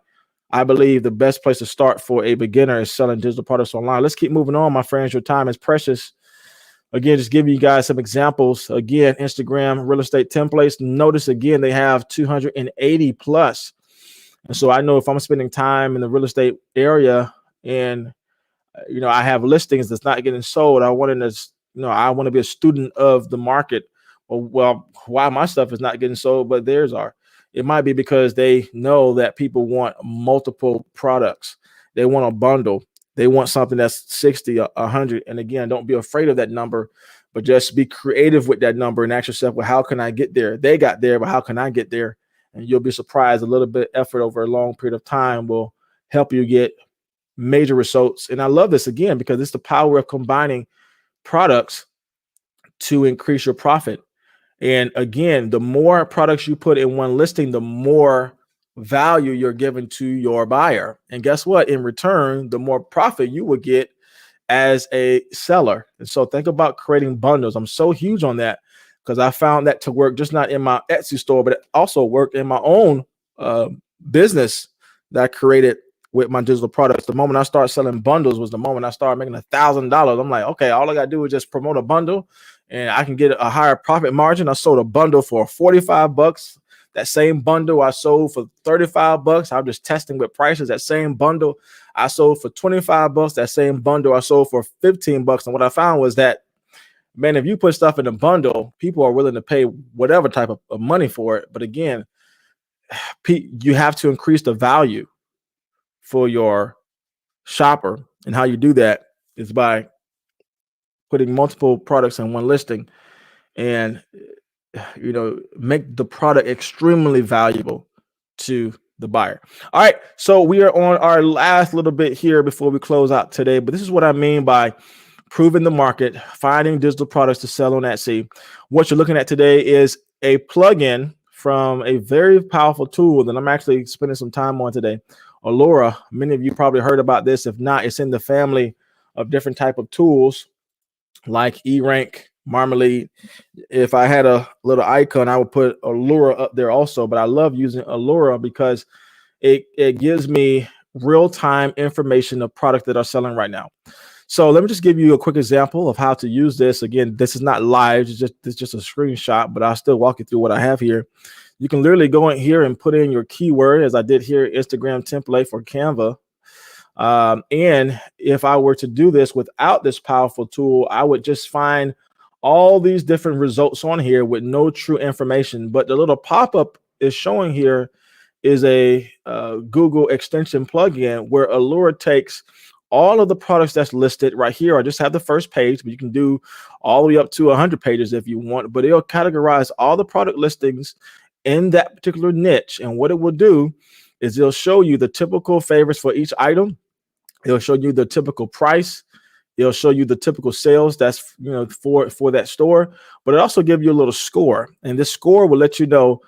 [SPEAKER 1] I believe the best place to start for a beginner is selling digital products online. Let's keep moving on, my friends. Your time is precious. Again, just giving you guys some examples. Again, Instagram real estate templates. Notice again, they have 280 plus. And so I know if I'm spending time in the real estate area and, I have listings that's not getting sold, I want to be a student of the market. Well, why my stuff is not getting sold, but theirs are. It might be because they know that people want multiple products. They want a bundle. They want something that's 60 or 100. And again, don't be afraid of that number, but just be creative with that number and ask yourself, well, how can I get there? They got there, but how can I get there? And you'll be surprised. A little bit of effort over a long period of time will help you get major results. And I love this again, because it's the power of combining products to increase your profit. And again, the more products you put in one listing, the more value you're giving to your buyer. And guess what? In return, the more profit you will get as a seller. And so think about creating bundles. I'm so huge on that because I found that to work just not in my Etsy store, but it also worked in my own business that I created with my digital products. The moment I started selling bundles was the moment I started making $1,000. I'm like, okay, all I got to do is just promote a bundle and I can get a higher profit margin. I sold a bundle for $45. That same bundle I sold for $35. I'm just testing with prices. That same bundle I sold for $25. That same bundle I sold for $15. And what I found was that, man, if you put stuff in a bundle, people are willing to pay whatever type of money for it. But again, you have to increase the value for your shopper. And how you do that is by putting multiple products in one listing and make the product extremely valuable to the buyer. All right, so we are on our last little bit here before we close out today, but this is what I mean by proving the market, finding digital products to sell on Etsy. What you're looking at today is a plugin from a very powerful tool that I'm actually spending some time on today, Allura. Many of you probably heard about this. If not, it's in the family of different type of tools like eRank, Marmalade. If I had a little icon, I would put Allura up there also, but I love using Allura because it gives me real-time information of product that are selling right now. So let me just give you a quick example of how to use this. Again, this is not live, it's just a screenshot, but I'll still walk you through what I have here. You can literally go in here and put in your keyword, as I did here, Instagram template for Canva. And if I were to do this without this powerful tool, I would just find all these different results on here with no true information. But the little pop-up is showing here is a Google extension plugin where Allura takes all of the products that's listed right here. I just have the first page, but you can do all the way up to 100 pages if you want, but it'll categorize all the product listings in that particular niche. And what it will do is it'll show you the typical favorites for each item. It'll show you the typical price. It'll show you the typical sales that's, you know, for that store, but it also give you a little score. And this score will let you know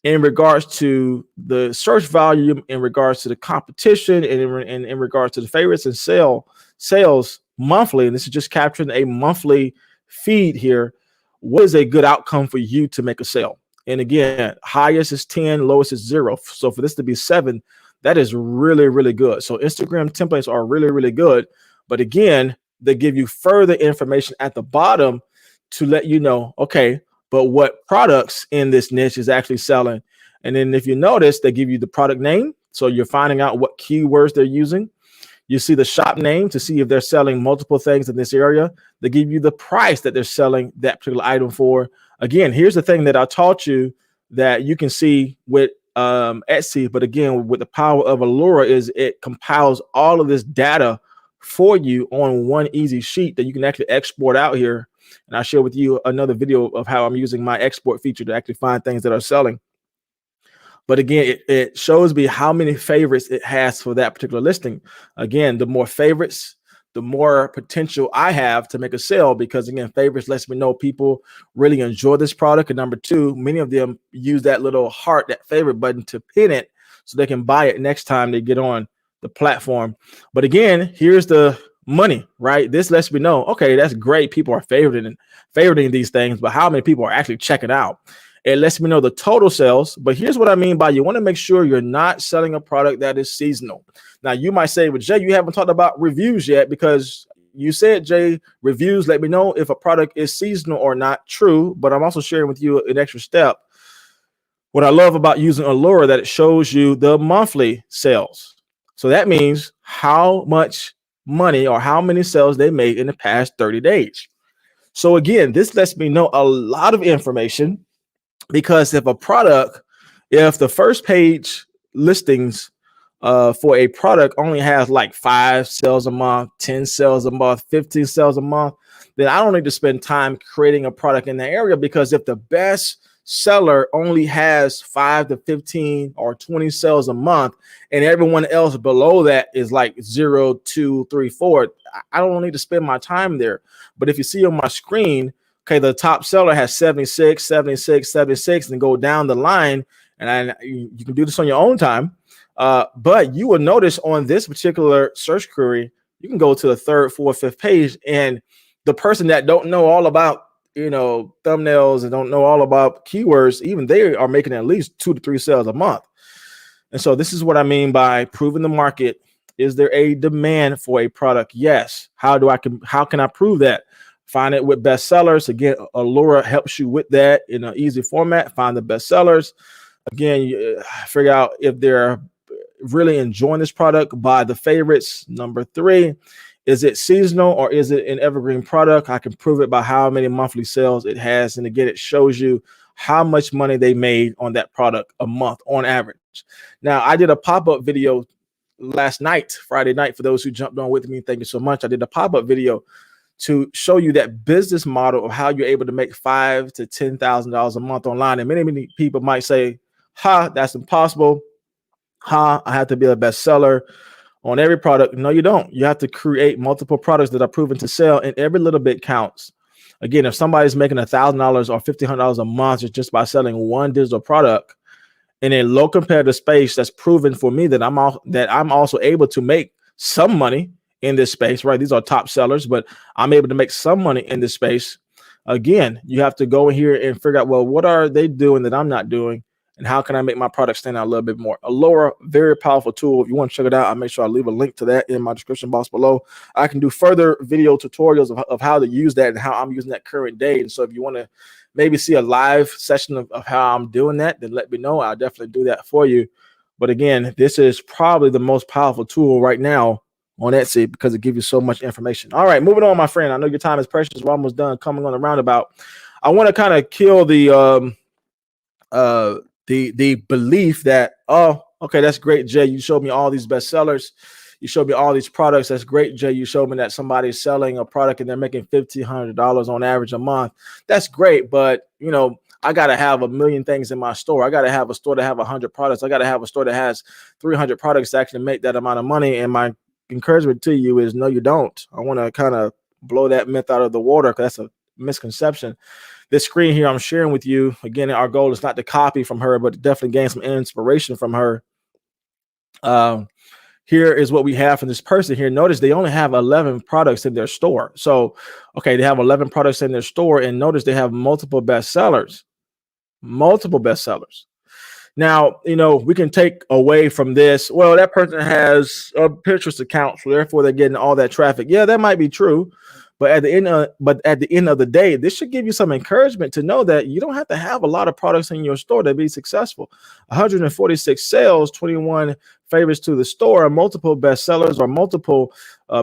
[SPEAKER 1] in regards to the search volume, in regards to the competition, and in regards to the favorites and sales monthly. And this is just capturing a monthly feed here. What is a good outcome for you to make a sale? And again, highest is 10, lowest is 0. So for this to be 7, that is really, really good. So Instagram templates are really, really good. But again, they give you further information at the bottom to let you know, okay, but what products in this niche is actually selling. And then if you notice, they give you the product name. So you're finding out what keywords they're using. You see the shop name to see if they're selling multiple things in this area. They give you the price that they're selling that particular item for. Again, here's the thing that I taught you that you can see with Etsy, but again, with the power of Allura is it compiles all of this data for you on one easy sheet that you can actually export out here. And I'll share with you another video of how I'm using my export feature to actually find things that are selling. But again, it shows me how many favorites it has for that particular listing. Again, the more favorites, the more potential I have to make a sale, because again, favorites lets me know people really enjoy this product. And number two, many of them use that little heart, that favorite button, to pin it so they can buy it next time they get on the platform. But again, here's the money, right? This lets me know, okay, that's great. People are favoriting these things, but how many people are actually checking out? It lets me know the total sales. But here's what I mean by you want to make sure you're not selling a product that is seasonal. Now, you might say, well, Jay, you haven't talked about reviews yet, because you said, Jay, reviews let me know if a product is seasonal or not. True, but I'm also sharing with you an extra step. What I love about using Allura, that it shows you the monthly sales. So that means how much money or how many sales they made in the past 30 days. So again, this lets me know a lot of information, because if the first page listings for a product only has like 5 sales a month, 10 sales a month, 15 sales a month, then I don't need to spend time creating a product in that area, because if the best seller only has 5 to 15 or 20 sales a month, and everyone else below that is like 0, 2, 3, 4, I don't need to spend my time there. But if you see on my screen, okay, the top seller has 76, 76, 76, and go down the line, and you can do this on your own time. But you will notice on this particular search query, you can go to the 3rd, 4th, 5th page, and the person that don't know all about, you know, thumbnails and don't know all about keywords, even they are making at least 2 to 3 sales a month. And so this is what I mean by proving the market. Is there a demand for a product? Yes. How can I prove that? Find it with best sellers. Again, Allura helps you with that in an easy format. Find the best sellers. Again, you figure out if they're really enjoying this product by the favorites. Number 3, is it seasonal or is it an evergreen product? I can prove it by how many monthly sales it has. And again, it shows you how much money they made on that product a month on average. Now, I did a pop-up video last night, Friday night, for those who jumped on with me. Thank you so much. I did a pop-up video to show you that business model of how you're able to make $5,000 to $10,000 a month online. And many people might say, that's impossible. I have to be a bestseller on every product. No, you don't. You have to create multiple products that are proven to sell, and every little bit counts. Again, if somebody's making $1,000 or $1,500 a month just by selling one digital product in a low competitive space, that's proven for me that I'm also able to make some money in this space, right? These are top sellers, but I'm able to make some money in this space. Again, you have to go in here and figure out, well, what are they doing that I'm not doing? And how can I make my product stand out a little bit more? Allura, very powerful tool. If you want to check it out, I'll make sure I leave a link to that in my description box below. I can do further video tutorials of how to use that and how I'm using that current day. And so if you want to maybe see a live session of how I'm doing that, then let me know. I'll definitely do that for you. But again, this is probably the most powerful tool right now on Etsy because it gives you so much information. All right, moving on, my friend. I know your time is precious. We're almost done coming on the roundabout. I want to kind of kill the belief that, oh, okay, that's great, Jay. You showed me all these bestsellers. You showed me all these products. That's great, Jay. You showed me that somebody's selling a product and they're making $1,500 on average a month. That's great, but you know, I got to have a million things in my store. I got to have a store to have 100 products. I got to have a store that has 300 products to actually make that amount of money. And my encouragement to you is, no, you don't. I want to kind of blow that myth out of the water because that's a misconception. This screen here I'm sharing with you, again, our goal is not to copy from her, but to definitely gain some inspiration from her. Here is what we have from this person here. Notice they only have 11 products in their store. So, okay, they have 11 products in their store, and notice they have multiple bestsellers. Multiple bestsellers. Now, you know, we can take away from this, well, that person has a Pinterest account, so therefore they're getting all that traffic. Yeah, that might be true. But at the end of the day, this should give you some encouragement to know that you don't have to have a lot of products in your store to be successful. 146 sales, 21 favorites to the store, multiple bestsellers, or multiple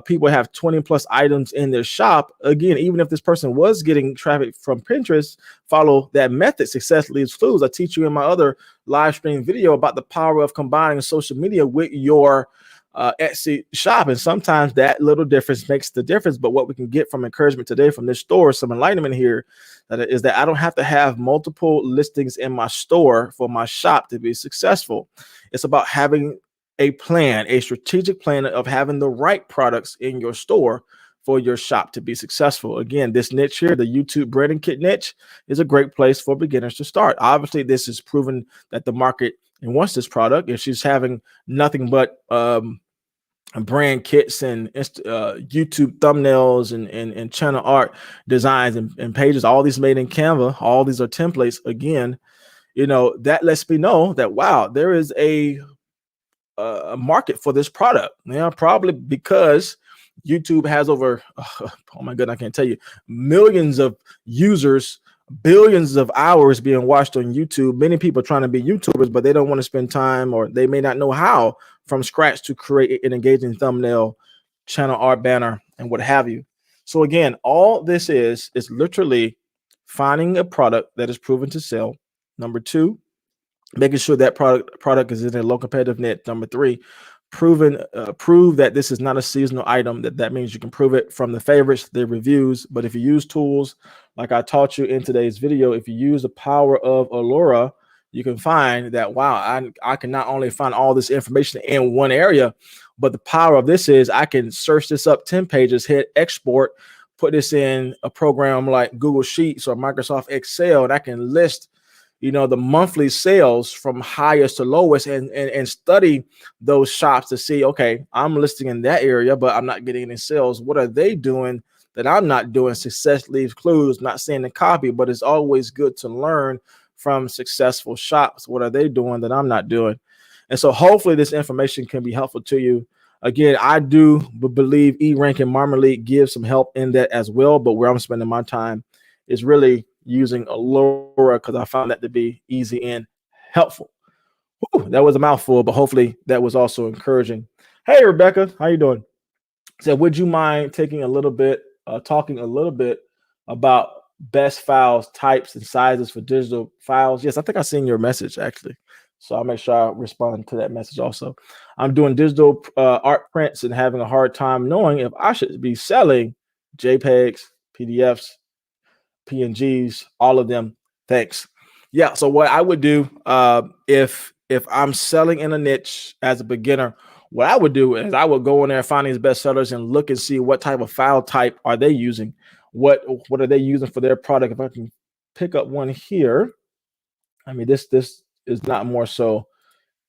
[SPEAKER 1] people have 20 plus items in their shop. Again, even if this person was getting traffic from Pinterest, follow that method. Success leaves clues. I teach you in my other live stream video about the power of combining social media with your Etsy shop, and sometimes that little difference makes the difference. But what we can get from encouragement today from this store, some enlightenment here, is that I don't have to have multiple listings in my store for my shop to be successful. It's about having a plan, a strategic plan of having the right products in your store for your shop to be successful. Again, this niche here, the YouTube branding kit niche, is a great place for beginners to start. Obviously, this is proven that the market and wants this product. If she's having nothing but brand kits and YouTube thumbnails and channel art designs and pages, all these made in Canva, all these are templates. Again, you know, that lets me know that, wow, there is a market for this product. Yeah, probably because YouTube has over, oh my goodness, I can't tell you, millions of users, billions of hours being watched on YouTube. Many people trying to be YouTubers, but they don't want to spend time, or they may not know how from scratch to create an engaging thumbnail, channel art, banner, and what have you. So again, all this is literally finding a product that is proven to sell. Number two, making sure that product is in a low competitive niche. Number three, prove that this is not a seasonal item. That means you can prove it from the favorites, the reviews. But if you use tools like I taught you in today's video, if you use the power of Allura, you can find that, wow, I can not only find all this information in one area, but the power of this is I can search this up 10 pages, hit export, put this in a program like Google Sheets or Microsoft Excel, and I can list, you know, the monthly sales from highest to lowest, and study those shops to see, okay, I'm listing in that area, but I'm not getting any sales. What are they doing that I'm not doing? Success leaves clues, not saying to copy, but it's always good to learn from successful shops. What are they doing that I'm not doing? And so hopefully this information can be helpful to you. Again, I do believe eRank and Marmalade give some help in that as well, but where I'm spending my time is really using Allura because I found that to be easy and helpful. Whew, that was a mouthful, but hopefully that was also encouraging. Hey, Rebecca, how you doing? So would you mind taking a little bit, talking a little bit about best files, types, and sizes for digital files? Yes, I think I seen your message actually. So I'll make sure I respond to that message also. I'm doing digital art prints and having a hard time knowing if I should be selling JPEGs, PDFs, PNGs, all of them. Thanks. Yeah. So what I would do, if if I'm selling in a niche as a beginner, what I would do is I would go in there and find these best sellers and look and see what type of file type are they using. What are they using for their product? If I can pick up one here, I mean, this is not more so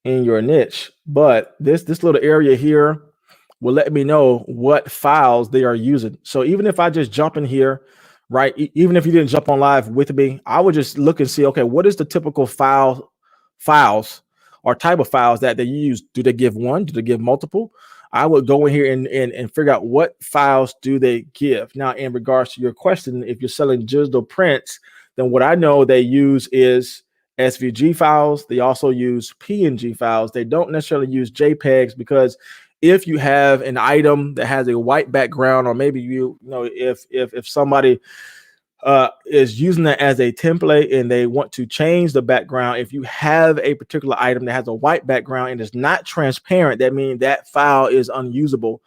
[SPEAKER 1] in your niche, but this little area here will let me know what files they are using. So even if I just jump in here, right, even if you didn't jump on live with me, I would just look and see, okay, what is the typical files or type of files that they use? Do they give one? Do they give multiple? I would go in here and figure out what files do they give. Now, in regards to your question, if you're selling digital prints, then what I know they use is SVG files. They also use PNG files. They don't necessarily use JPEGs, because if you have an item that has a white background, or maybe you know if somebody is using that as a template and they want to change the background, if you have a particular item that has a white background and is not transparent, that means that file is unusable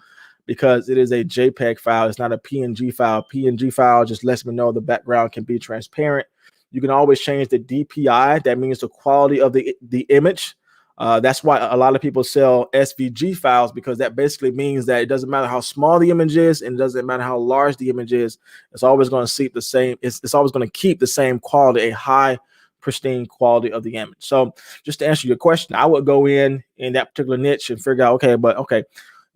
[SPEAKER 1] because it is a JPEG file. It's not a PNG file. PNG file just lets me know the background can be transparent. You can always change the DPI. That means the quality of the image. That's why a lot of people sell SVG files, because that basically means that it doesn't matter how small the image is and it doesn't matter how large the image is. It's always going to see the same. It's always going to keep the same quality, a high, pristine quality of the image. So just to answer your question, I would go in that particular niche and figure out, okay,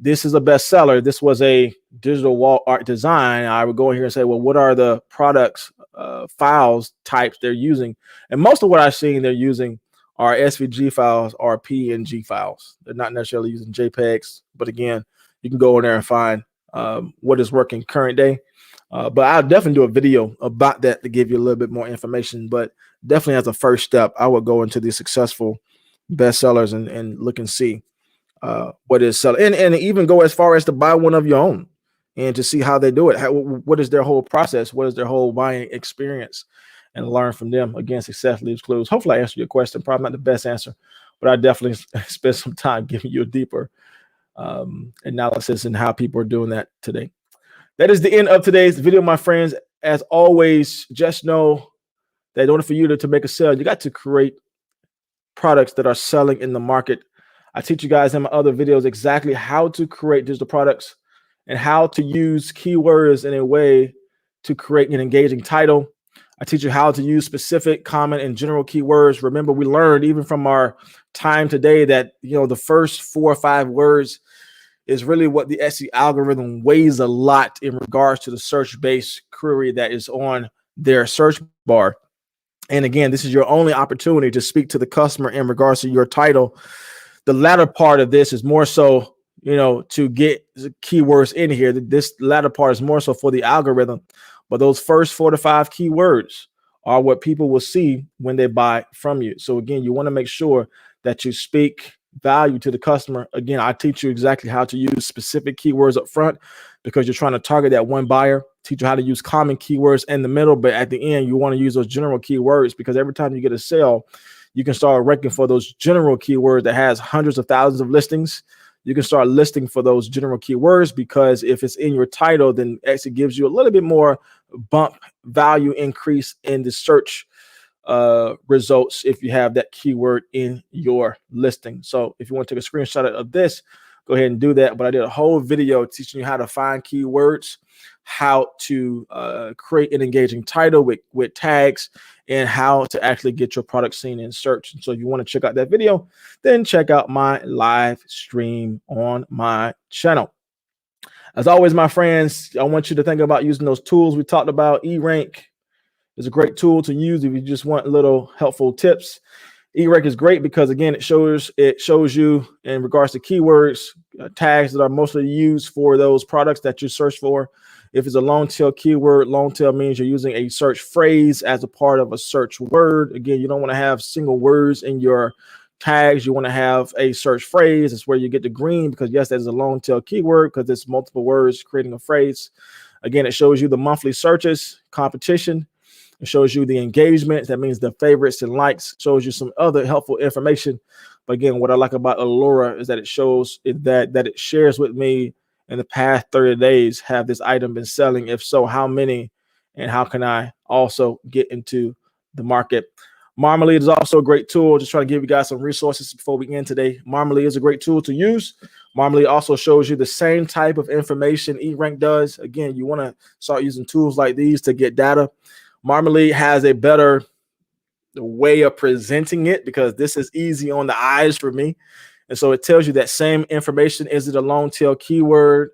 [SPEAKER 1] this is a bestseller. This was a digital wall art design. I would go in here and say, well, what are the products, files types they're using? And most of what I've seen they're using are SVG files or PNG files. They're not necessarily using JPEGs, but again, you can go in there and find what is working current day. But I'll definitely do a video about that to give you a little bit more information. But definitely as a first step, I would go into the successful bestsellers and look and see what is selling, and even go as far as to buy one of your own and to see how they do it. What is their whole process? What is their whole buying experience? And learn from them. Again, success leaves clues. Hopefully I answered your question. Probably not the best answer, but I definitely spent some time giving you a deeper analysis and how people are doing that today. That is the end of today's video, my friends. As always, just know that in order for you to make a sale, you got to create products that are selling in the market. I teach you guys in my other videos exactly how to create digital products and how to use keywords in a way to create an engaging title. I teach you how to use specific, common, and general keywords. Remember, we learned even from our time today that, the first 4 or 5 words is really what the SEO algorithm weighs a lot in regards to the search-based query that is on their search bar. And again, this is your only opportunity to speak to the customer in regards to your title. The latter part of this is more so, to get keywords in here. This latter part is more so for the algorithm. But those first 4 to 5 keywords are what people will see when they buy from you. So again, you want to make sure that you speak value to the customer. Again, I teach you exactly how to use specific keywords up front because you're trying to target that one buyer. Teach you how to use common keywords in the middle, but at the end, you want to use those general keywords, because every time you get a sale, you can start ranking for those general keywords that has hundreds of thousands of listings. You can start listing for those general keywords, because if it's in your title, then it actually gives you a little bit more bump value increase in the search results if you have that keyword in your listing. So if you want to take a screenshot of this, go ahead and do that. But I did a whole video teaching you how to find keywords, how to create an engaging title with tags, and how to actually get your product seen in search. And so if you want to check out that video, then check out my live stream on my channel. As always, my friends, I want you to think about using those tools we talked about. eRank is a great tool to use if you just want little helpful tips. eRank is great because, again, it shows you in regards to keywords, tags that are mostly used for those products that you search for. If it's a long tail keyword, long tail means you're using a search phrase as a part of a search word. Again, you don't want to have single words in your tags. You want to have a search phrase. It's where you get the green, because yes, that is a long tail keyword because it's multiple words creating a phrase. Again, it shows you the monthly searches, competition. It shows you the engagement. That means the favorites and likes. Shows you some other helpful information. But again, what I like about Allura is that it shows that it shares with me in the past 30 days, have this item been selling? If so, how many? And how can I also get into the market? Marmalade is also a great tool. Just trying to give you guys some resources before we end today. Marmalade is a great tool to use. Marmalade also shows you the same type of information eRank does. Again, you want to start using tools like these to get data. Marmalade has a better way of presenting it because this is easy on the eyes for me. And so it tells you that same information. Is it a long tail keyword?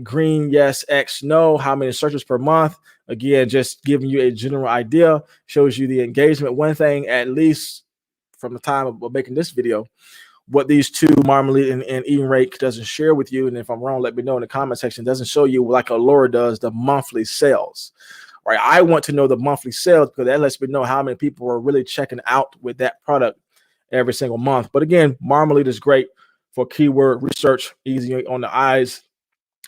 [SPEAKER 1] Green, yes, X, no. How many searches per month? Again, just giving you a general idea. Shows you the engagement. One thing, at least from the time of making this video, what these two, Marmalade and eRank, doesn't share with you. And if I'm wrong, let me know in the comment section. It doesn't show you like Allura does the monthly sales. Right? I want to know the monthly sales because that lets me know how many people are really checking out with that product every single month. But again, Marmalade is great for keyword research, easy on the eyes.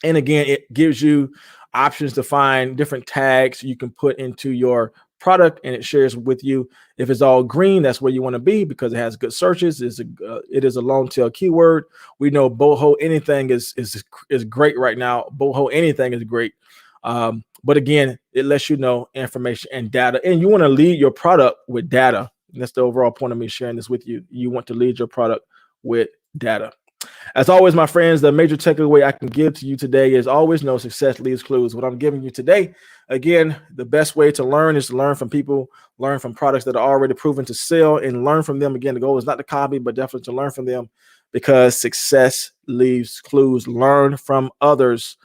[SPEAKER 1] And again, it gives you options to find different tags you can put into your product, and it shares with you. If it's all green, that's where you want to be because it has good searches. It is a long tail keyword. We know boho anything is great right now. Boho anything is great. But again, it lets you know information and data, and you want to lead your product with data. And that's the overall point of me sharing this with you. You want to lead your product with data. As always, my friends, the major takeaway I can give to you today is always know success leaves clues. What I'm giving you today, again, the best way to learn is to learn from people, learn from products that are already proven to sell, and learn from them. Again, the goal is not to copy, but definitely to learn from them because success leaves clues. Learn from others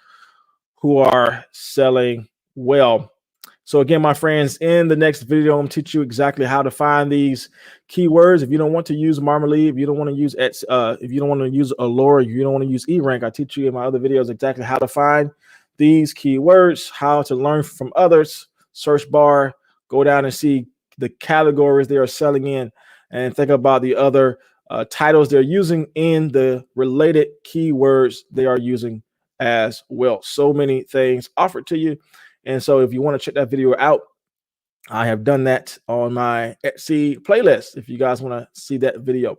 [SPEAKER 1] who are selling well. So again, my friends, in the next video, I'm going to teach you exactly how to find these keywords. If you don't want to use Marmalade, if you don't want to use if you don't want to use Allura, if you don't want to use eRank, I teach you in my other videos exactly how to find these keywords, how to learn from others. Search bar, go down and see the categories they are selling in, and think about the other titles they're using in the related keywords they are using as well. So many things offered to you. And so if you want to check that video out, I have done that on my Etsy playlist if you guys want to see that video.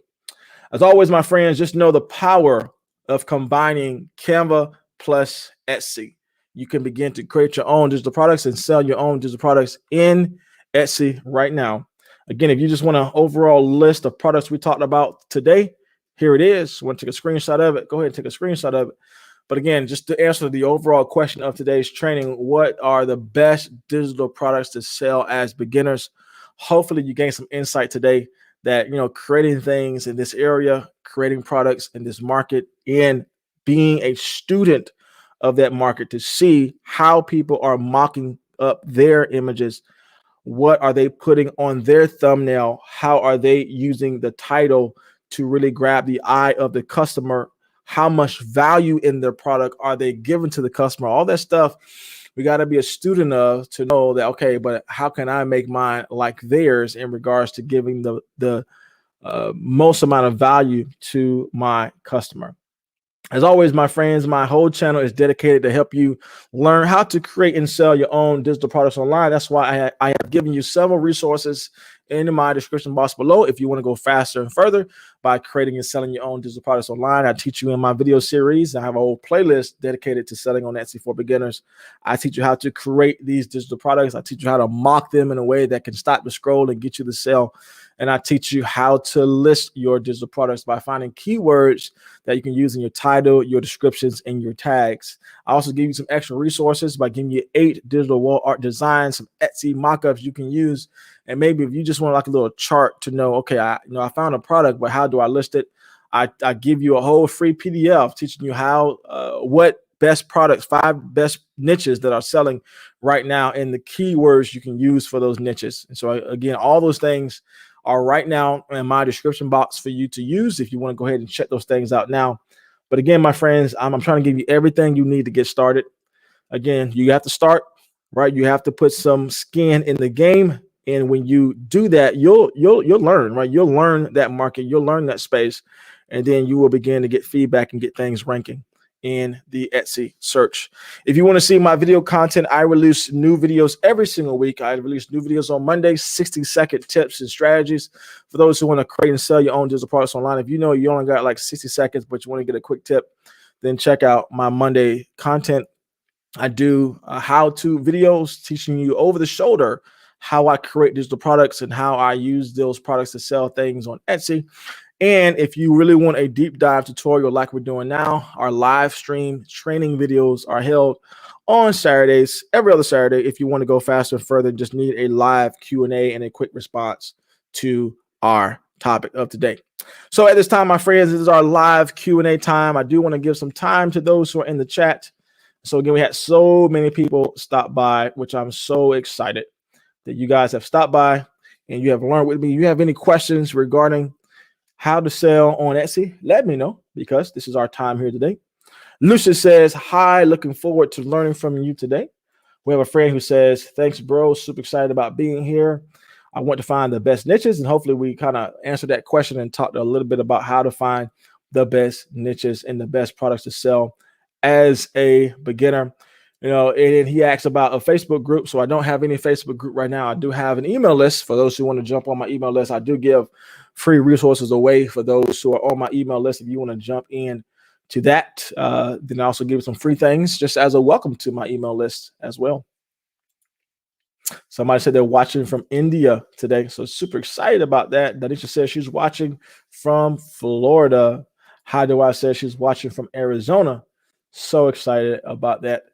[SPEAKER 1] As always, my friends, just know the power of combining Canva plus Etsy. You can begin to create your own digital products and sell your own digital products in Etsy right now. Again, if you just want an overall list of products we talked about today, here it is. Want to take a screenshot of it? Go ahead and take a screenshot of it. But again, just to answer the overall question of today's training, what are the best digital products to sell as beginners? Hopefully you gain some insight today that, creating things in this area, creating products in this market, and being a student of that market to see how people are mocking up their images. What are they putting on their thumbnail? How are they using the title to really grab the eye of the customer? How much value in their product are they giving to the customer? All that stuff we got to be a student of to know that, okay, but how can I make mine like theirs in regards to giving the most amount of value to my customer? As always, my friends, my whole channel is dedicated to help you learn how to create and sell your own digital products online. That's why I have given you several resources in my description box below. If you want to go faster and further by creating and selling your own digital products online, I teach you in my video series. I have a whole playlist dedicated to selling on Etsy for beginners. I teach you how to create these digital products. I teach you how to mock them in a way that can stop the scroll and get you to sell. And I teach you how to list your digital products by finding keywords that you can use in your title, your descriptions, and your tags. I also give you some extra resources by giving you 8 digital wall art designs, some Etsy mockups you can use. And maybe if you just want like a little chart to know, okay, I found a product, but how do I list it? I give you a whole free PDF teaching you how, what best products, 5 best niches that are selling right now, and the keywords you can use for those niches. And so again, all those things are right now in my description box for you to use if you want to go ahead and check those things out now. But again, my friends, I'm trying to give you everything you need to get started. Again, you have to start, right? You have to put some skin in the game. And when you do that, you'll learn, right? You'll learn that market, you'll learn that space, and then you will begin to get feedback and get things ranking in the Etsy search. If you want to see my video content, I release new videos every single week. I release new videos on Monday, 60-second tips and strategies for those who want to create and sell your own digital products online. If you know you only got like 60 seconds, but you want to get a quick tip, then check out my Monday content. I do how-to videos teaching you over the shoulder how I create digital products and how I use those products to sell things on Etsy. And if you really want a deep dive tutorial like we're doing now, our live stream training videos are held on Saturdays, every other Saturday. If you want to go faster and further, just need a live Q&A and a quick response to our topic of today. So at this time, my friends, this is our live Q&A time. I do want to give some time to those who are in the chat. So again, we had so many people stop by, which I'm so excited that you guys have stopped by and you have learned with me. You have any questions regarding how to sell on Etsy, let me know, because this is our time here today. Lucius says, hi, looking forward to learning from you today. We have a friend who says, thanks, bro. Super excited about being here. I want to find the best niches, and hopefully we kind of answered that question and talked a little bit about how to find the best niches and the best products to sell as a beginner. You know, and he asked about a Facebook group. So I don't have any Facebook group right now. I do have an email list for those who want to jump on my email list. I do give free resources away for those who are on my email list. If you want to jump in to that, then I also give some free things just as a welcome to my email list as well. Somebody said they're watching from India today. So super excited about that. Danisha says she's watching from Florida. How do I say she's watching from Arizona? So excited about that.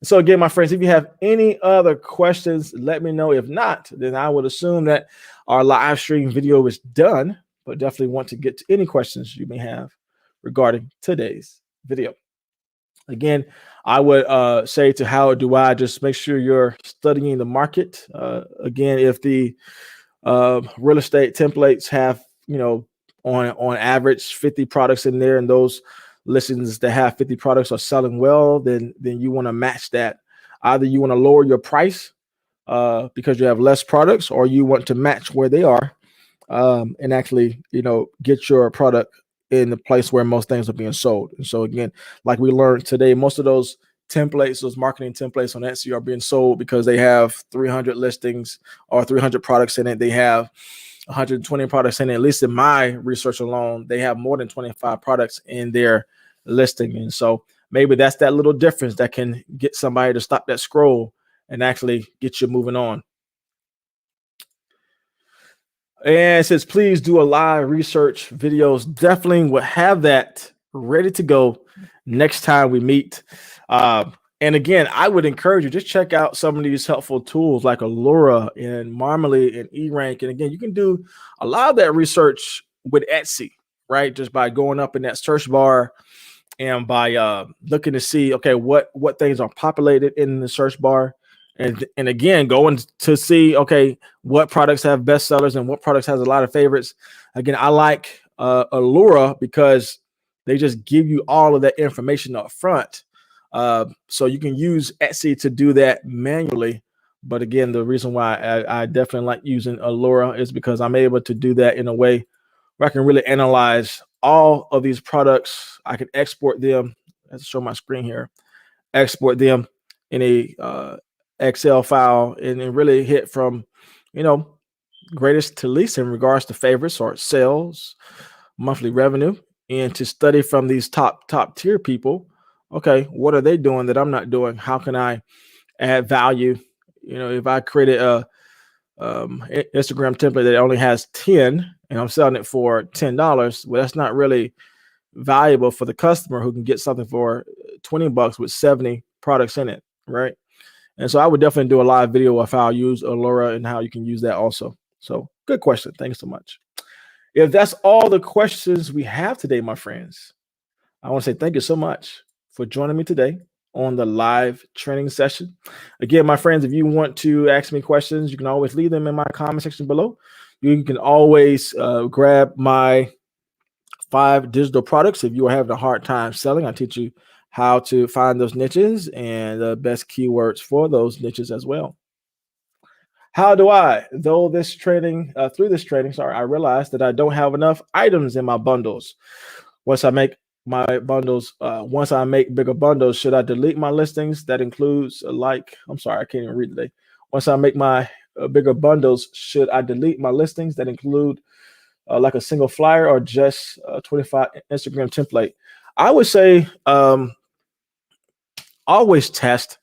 [SPEAKER 1] So again, my friends, if you have any other questions, let me know. If not, then I would assume that our live stream video is done, but definitely want to get to any questions you may have regarding today's video. Again, I would say to how do I just make sure you're studying the market. Again, if the real estate templates have, you know, on average 50 products in there, and those listings that have 50 products are selling well, then you want to match that. Either you want to lower your price because you have less products, or you want to match where they are and actually, you know, get your product in the place where most things are being sold. And so again, like we learned today, most of those templates, those marketing templates on Etsy are being sold because they have 300 listings or 300 products in it. They have 120 products in it. At least in my research alone, they have more than 25 products in their listing. And so maybe that's that little difference that can get somebody to stop that scroll and actually get you moving on. And it says, please do a live research videos. Definitely will have that ready to go next time we meet. And again, I would encourage you, just check out some of these helpful tools like Allura and Marmally and eRank. And again, you can do a lot of that research with Etsy, right? Just by going up in that search bar and by looking to see, okay, what things are populated in the search bar. And again, going to see, okay, what products have bestsellers and what products has a lot of favorites. Again, I like Allura because they just give you all of that information up front. So you can use Etsy to do that manually. But again, the reason why I definitely like using Allura is because I'm able to do that in a way where I can really analyze all of these products. I can export them. Let's show my screen here. Export them in a Excel file and really hit from, you know, greatest to least in regards to favorites or sales, monthly revenue, and to study from these top tier people. Okay, what are they doing that I'm not doing? How can I add value? You know, if I created a Instagram template that only has 10 and I'm selling it for $10, well, that's not really valuable for the customer who can get something for $20 with 70 products in it, right? And so I would definitely do a live video of how I use Allura and how you can use that also. So good question. Thanks so much. If that's all the questions we have today, my friends, I want to say thank you so much for joining me today on the live training session. Again, my friends, if you want to ask me questions, you can always leave them in my comment section below. You can always grab my 5 digital products. If you are having a hard time selling, I teach you how to find those niches and the best keywords for those niches as well. How do I, through this training, I realized that I don't have enough items in my bundles. Once I make my bundles, once I make bigger bundles, should I delete my listings? That includes I can't even read today. Once I make my bigger bundles, should I delete my listings that include like a single flyer or just 25 Instagram template? I would say always test.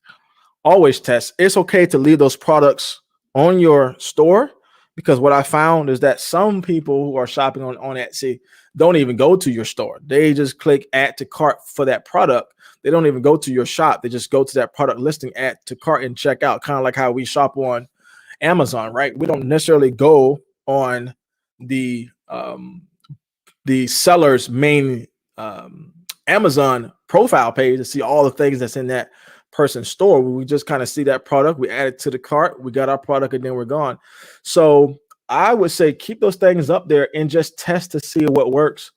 [SPEAKER 1] It's okay to leave those products on your store, because what I found is that some people who are shopping on Etsy don't even go to your store. They just click add to cart for that product. They don't even go to your shop. They just go to that product listing, add to cart, and check out, kind of like how we shop on Amazon, right? We don't necessarily go on the seller's main Amazon profile page to see all the things that's in that person's store. We just kind of see that product, we add it to the cart, we got our product, and then we're gone. So I would say keep those things up there and just test to see what works.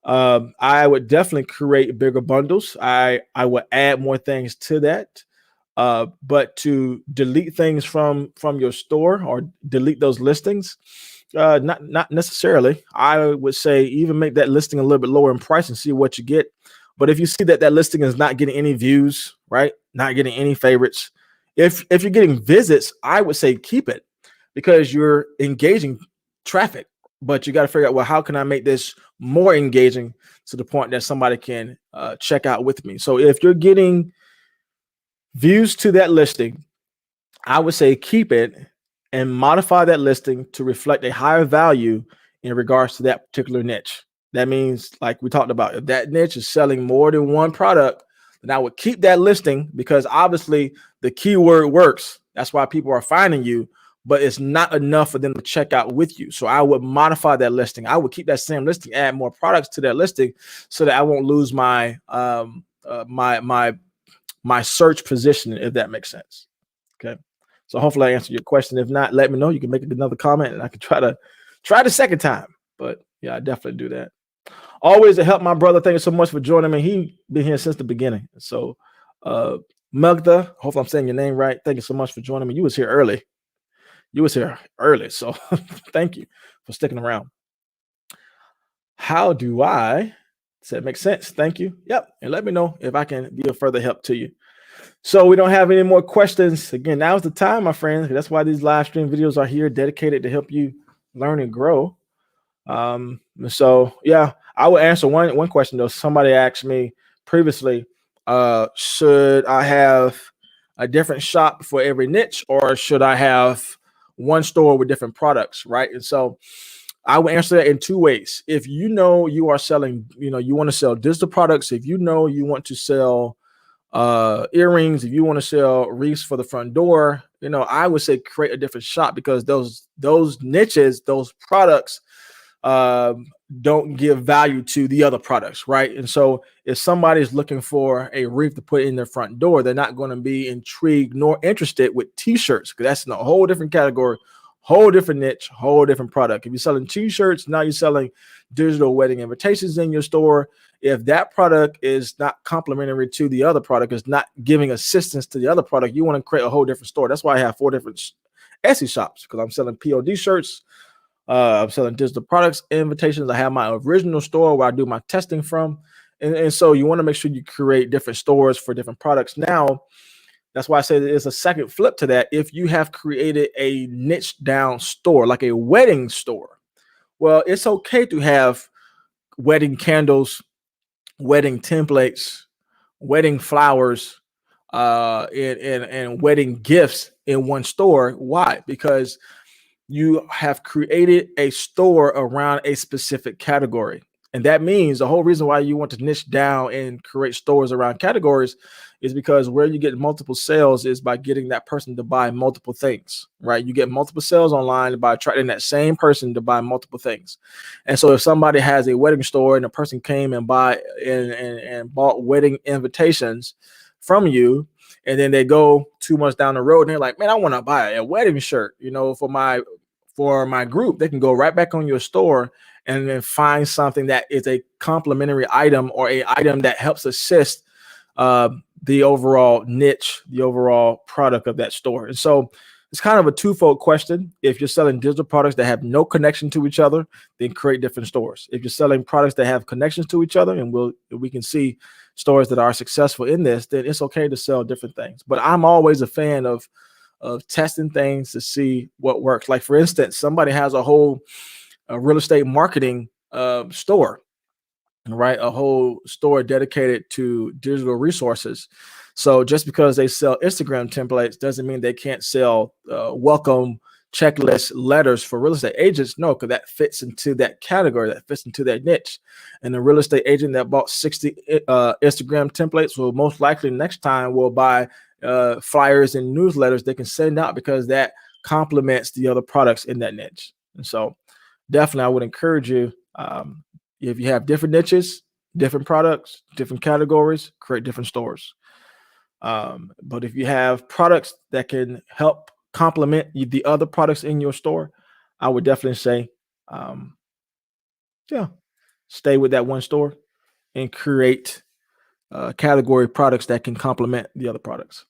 [SPEAKER 1] I would definitely create bigger bundles. I would add more things to that. But to delete things from your store or delete those listings, not necessarily. I would say even make that listing a little bit lower in price and see what you get. But if you see that listing is not getting any views, right, not getting any favorites, if you're getting visits, I would say keep it, because you're engaging traffic. But you got to figure out, well, how can I make this more engaging to the point that somebody can check out with me? So if you're getting views to that listing, I would say keep it and modify that listing to reflect a higher value in regards to that particular niche. That means, like we talked about, if that niche is selling more than one product, then I would keep that listing, because obviously the keyword works. That's why people are finding you, but it's not enough for them to check out with you. So I would modify that listing. I would keep that same listing, add more products to that listing, so that I won't lose my my search position, if that makes sense. Okay. So hopefully I answered your question. If not, let me know. You can make another comment and I can try the second time. But yeah, I definitely do that. Always to help my brother. Thank you so much for joining me. He been here since the beginning. So Magda, hopefully I'm saying your name right. Thank you so much for joining me. You was here early. So thank you for sticking around. How do I? Does that make sense? Thank you. Yep. And let me know if I can be of further help to you. So we don't have any more questions. Again, now's the time, my friends. That's why these live stream videos are here, dedicated to help you learn and grow. So yeah, I will answer one question though. Somebody asked me previously, should I have a different shop for every niche, or should I have one store with different products, right? And so I will answer that in two ways. If you know you are selling, you want to sell digital products, if you know you want to sell earrings, if you want to sell wreaths for the front door, I would say create a different shop, because those niches, those products don't give value to the other products, right? And so if somebody's looking for a wreath to put in their front door, they're not going to be intrigued nor interested with t-shirts, because that's in a whole different category, whole different niche, whole different product. If you're selling t-shirts, now you're selling digital wedding invitations in your store. If that product is not complementary to the other product, is not giving assistance to the other product, you want to create a whole different store. That's why I have 4 different Etsy shops, because I'm selling POD shirts, I'm selling digital products, invitations. I have my original store where I do my testing from. And so you want to make sure you create different stores for different products. Now, that's why I say there's a second flip to that. If you have created a niche down store, like a wedding store, well, it's okay to have wedding candles, wedding templates, wedding flowers, and wedding gifts in one store. Why? Because you have created a store around a specific category. And that means the whole reason why you want to niche down and create stores around categories is because where you get multiple sales is by getting that person to buy multiple things, right? You get multiple sales online by attracting that same person to buy multiple things. And so if somebody has a wedding store and a person came and bought wedding invitations from you, and then they go 2 months down the road and they're like, man, I want to buy a wedding shirt, for my group, they can go right back on your store and then find something that is a complementary item, or a item that helps assist the overall niche, the overall product of that store. And so it's kind of a twofold question. If you're selling digital products that have no connection to each other, then create different stores. If you're selling products that have connections to each other, and we can see stores that are successful in this, then it's okay to sell different things. But I'm always a fan of testing things to see what works. Like, for instance, somebody has a whole real estate marketing store, right? A whole store dedicated to digital resources. So just because they sell Instagram templates doesn't mean they can't sell welcome checklist letters for real estate agents. No, because that fits into that category, that fits into that niche. And the real estate agent that bought 60 Instagram templates will most likely next time will buy flyers and newsletters they can send out, because that complements the other products in that niche. And so definitely I would encourage you, if you have different niches, different products, different categories, create different stores. But if you have products that can help complement the other products in your store, I would definitely say, yeah, stay with that one store and create category products that can complement the other products.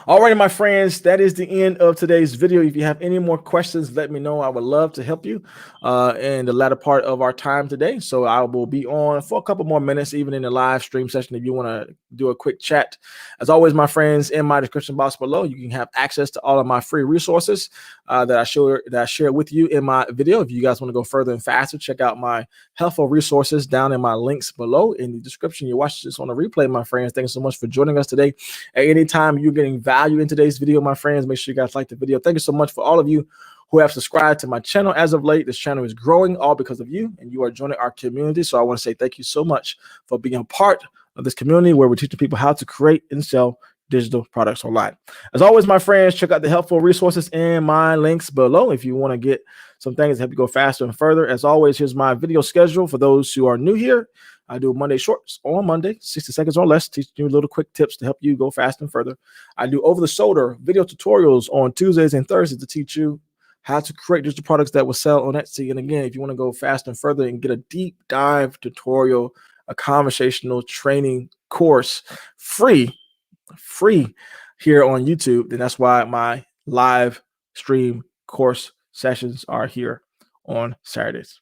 [SPEAKER 1] All right, my friends, that is the end of today's video. If you have any more questions, let me know. I would love to help you in the latter part of our time today. So I will be on for a couple more minutes, even in the live stream session, if you want to do a quick chat. As always, my friends, in my description box below, you can have access to all of my free resources that I share with you in my video. If you guys want to go further and faster, check out my helpful resources down in my links below in the description. You watch this on a replay, my friends. Thanks so much for joining us today. At any time you're getting value in today's video, my friends, make sure you guys like the video. Thank you so much for all of you who have subscribed to my channel as of late. This channel is growing all because of you, and you are joining our community. So I want to say thank you so much for being a part of this community where we're teaching people how to create and sell digital products online. As always, my friends, check out the helpful resources in my links below if you want to get some things that help you go faster and further. As always, here's my video schedule for those who are new here. I do Monday shorts on Monday, 60 seconds or less, teaching you little quick tips to help you go fast and further. I do over the shoulder video tutorials on Tuesdays and Thursdays to teach you how to create digital products that will sell on Etsy. And again, if you want to go fast and further and get a deep dive tutorial, a conversational training course, free here on YouTube, then that's why my live stream course sessions are here on Saturdays.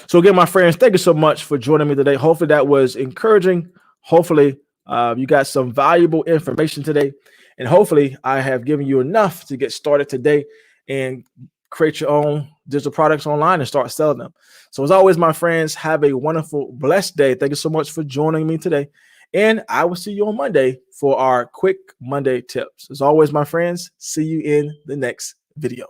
[SPEAKER 1] So again, my friends, thank you so much for joining me today. Hopefully that was encouraging. Hopefully you got some valuable information today, and hopefully I have given you enough to get started today and create your own digital products online and start selling them. So as always, my friends, have a wonderful, blessed day. Thank you so much for joining me today. And I will see you on Monday for our quick Monday tips. As always, my friends, see you in the next video.